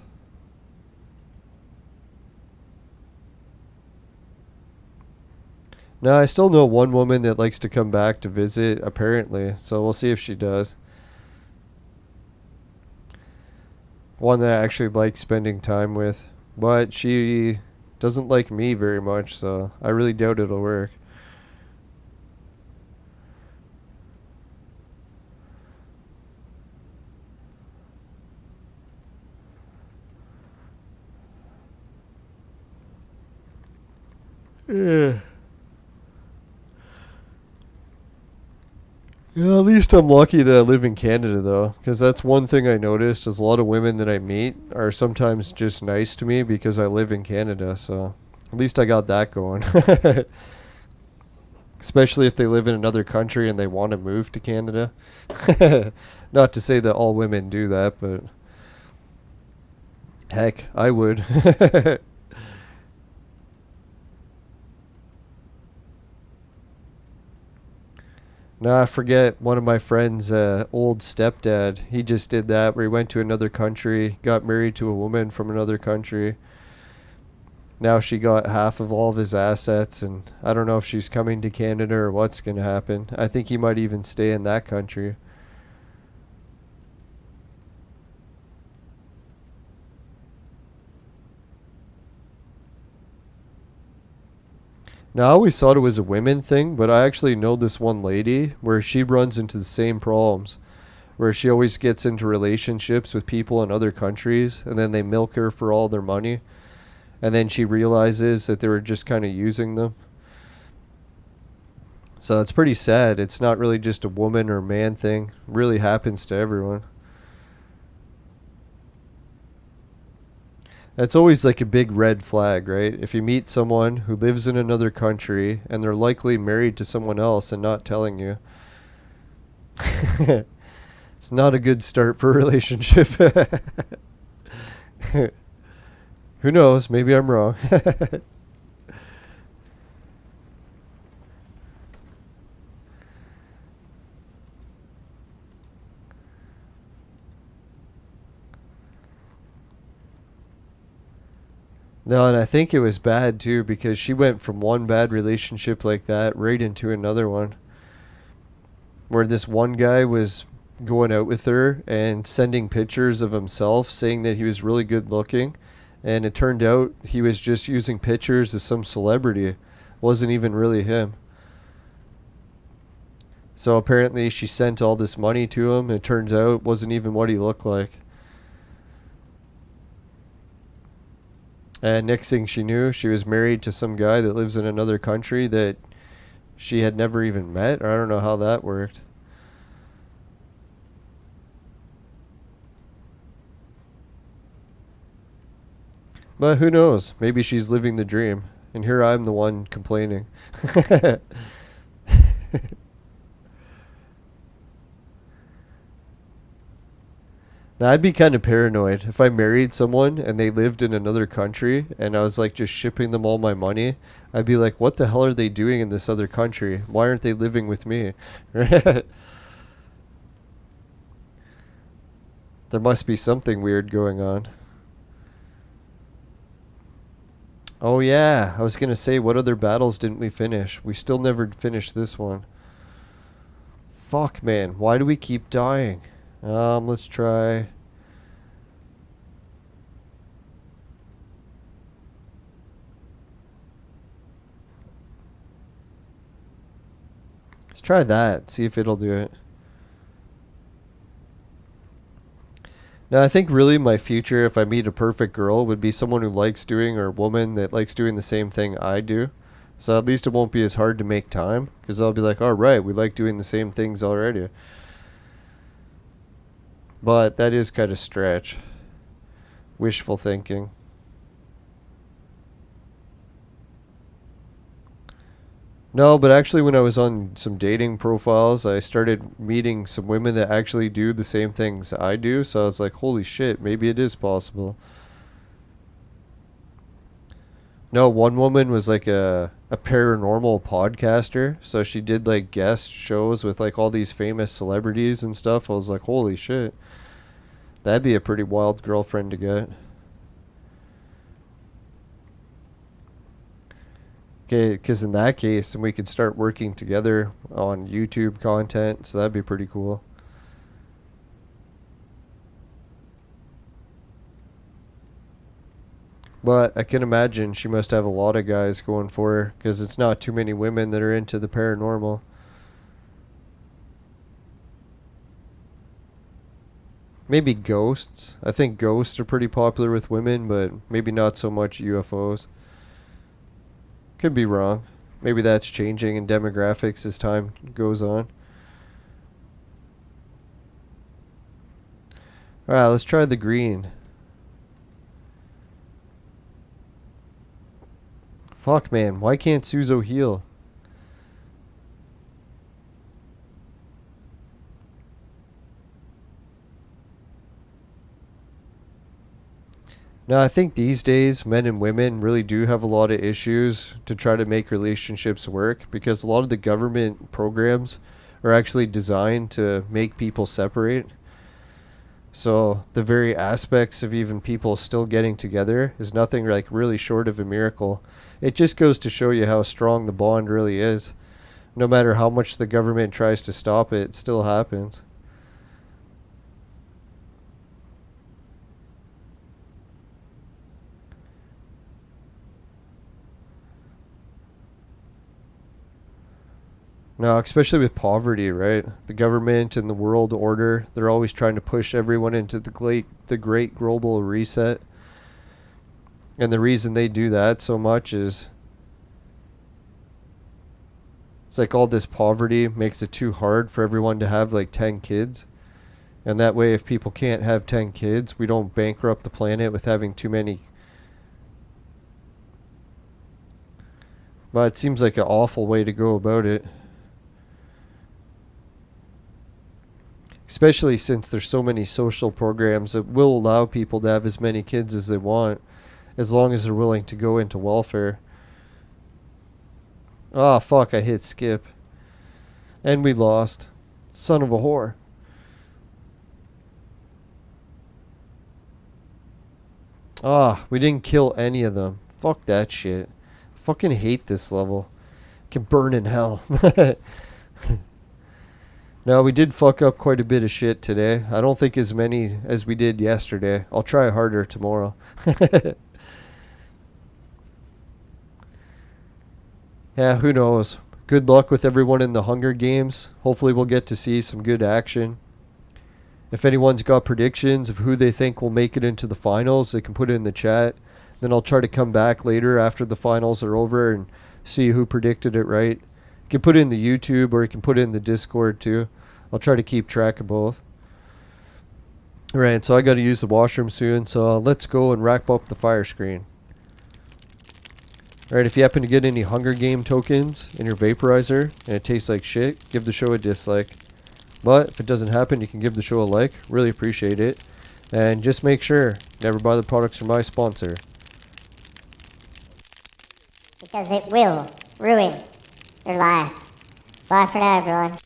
No, I still know one woman that likes to come back to visit, apparently. So we'll see if she does. One that I actually like spending time with. But she doesn't like me very much, so I really doubt it'll work. Yeah. Yeah, at least I'm lucky that I live in Canada, though, because that's one thing I noticed is a lot of women that I meet are sometimes just nice to me because I live in Canada, so at least I got that going. Especially if they live in another country and they want to move to Canada. Not to say that all women do that, but heck, I would. Nah, I forget one of my friend's old stepdad. He just did that where he went to another country, got married to a woman from another country. Now she got half of all of his assets, and I don't know if she's coming to Canada or what's going to happen. I think he might even stay in that country. Now, I always thought it was a women thing, but I actually know this one lady where she runs into the same problems, where she always gets into relationships with people in other countries, and then they milk her for all their money, and then she realizes that they were just kind of using them. So it's pretty sad. It's not really just a woman or man thing. It really happens to everyone. That's always like a big red flag, right? If you meet someone who lives in another country and they're likely married to someone else and not telling you. It's It's not a good start for a relationship. Who knows? Maybe I'm wrong. No, and I think it was bad too because she went from one bad relationship like that right into another one where this one guy was going out with her and sending pictures of himself saying that he was really good looking, and it turned out he was just using pictures of some celebrity. It wasn't even really him. So apparently she sent all this money to him, and it turns out it wasn't even what he looked like. And next thing she knew, she was married to some guy that lives in another country that she had never even met. Or I don't know how that worked. But who knows? Maybe she's living the dream. And here I'm the one complaining. Now, I'd be kind of paranoid if I married someone and they lived in another country and I was like just shipping them all my money. I'd be like, what the hell are they doing in this other country? Why aren't they living with me? There must be something weird going on. Oh yeah, I was going to say, what other battles didn't we finish? We still never finished this one. Fuck, man. Why do we keep dying? Let's try. Let's try that. See if it'll do it. Now, I think really my future, if I meet a perfect girl, would be someone who likes doing, or a woman that likes doing the same thing I do. So at least it won't be as hard to make time, because I'll be like, all right, we like doing the same things already. But that is kind of stretch. Wishful thinking. No, but actually when I was on some dating profiles, I started meeting some women that actually do the same things I do. So I was like, holy shit, maybe it is possible. No, one woman was like a paranormal podcaster. So she did like guest shows with like all these famous celebrities and stuff. I was like, holy shit. That'd be a pretty wild girlfriend to get. Okay, because in that case, then we could start working together on YouTube content. So that'd be pretty cool. But I can imagine she must have a lot of guys going for her, because it's not too many women that are into the paranormal. Maybe ghosts. I think ghosts are pretty popular with women, but maybe not so much UFOs. Could be wrong. Maybe that's changing in demographics as time goes on. Alright, let's try the green. Fuck, man. Why can't Suzo heal? Now, I think these days, men and women really do have a lot of issues to try to make relationships work, because a lot of the government programs are actually designed to make people separate. So the very aspects of even people still getting together is nothing like really short of a miracle. It just goes to show you how strong the bond really is. No matter how much the government tries to stop it, it still happens. No, especially with poverty, right? The government and the world order, they're always trying to push everyone into the great global reset. And the reason they do that so much is it's like all this poverty makes it too hard for everyone to have like 10 kids. And that way, if people can't have 10 kids, we don't bankrupt the planet with having too many. But it seems like an awful way to go about it. especially since there's so many social programs that will allow people to have as many kids as they want, as long as they're willing to go into welfare. Oh, fuck, I hit skip. And we lost. Son of a whore. Ah, we didn't kill any of them. Fuck that shit. Fucking hate this level. Can burn in hell. No, we did fuck up quite a bit of shit today. I don't think as many as we did yesterday. I'll try harder tomorrow. Yeah, who knows? Good luck with everyone in the Hunger Games. Hopefully we'll get to see some good action. If anyone's got predictions of who they think will make it into the finals, they can put it in the chat. Then I'll try to come back later after the finals are over and see who predicted it right. You can put it in the YouTube or you can put it in the Discord too. I'll try to keep track of both. Alright, so I got to use the washroom soon, so let's go and wrap up the fire screen. Alright, if you happen to get any Hunger Game tokens in your vaporizer and it tastes like shit, give the show a dislike. But if it doesn't happen, you can give the show a like. Really appreciate it. And just make sure, never buy the products from my sponsor. Because it will ruin your life. Bye for now, everyone.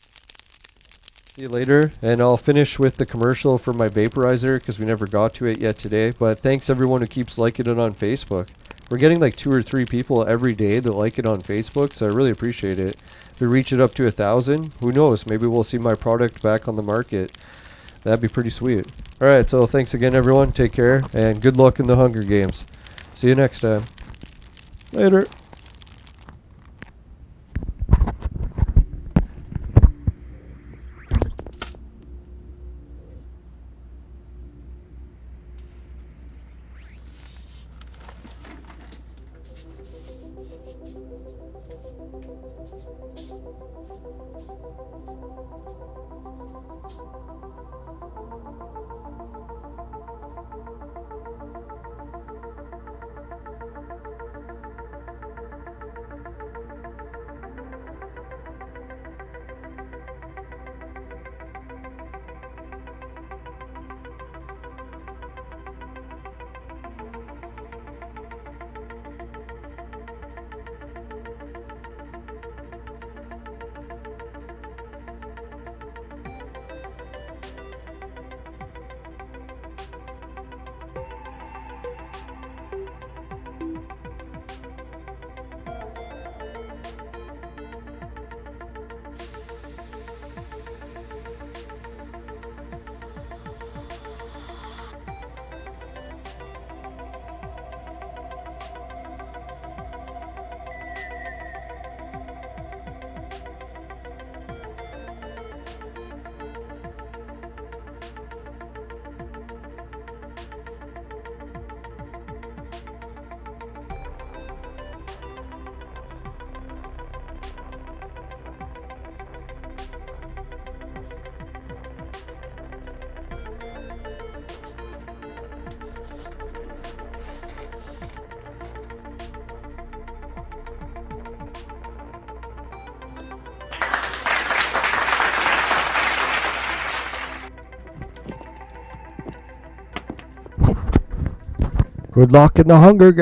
See you later. And I'll finish with the commercial for my vaporizer because we never got to it yet today. But thanks everyone who keeps liking it on Facebook. We're getting like 2 or 3 people every day that like it on Facebook, so I really appreciate it. If we reach it up to 1,000, who knows? Maybe we'll see my product back on the market. That'd be pretty sweet. Alright, so thanks again everyone. Take care, and good luck in the Hunger Games. See you next time. Later. Good luck in the Hunger Games.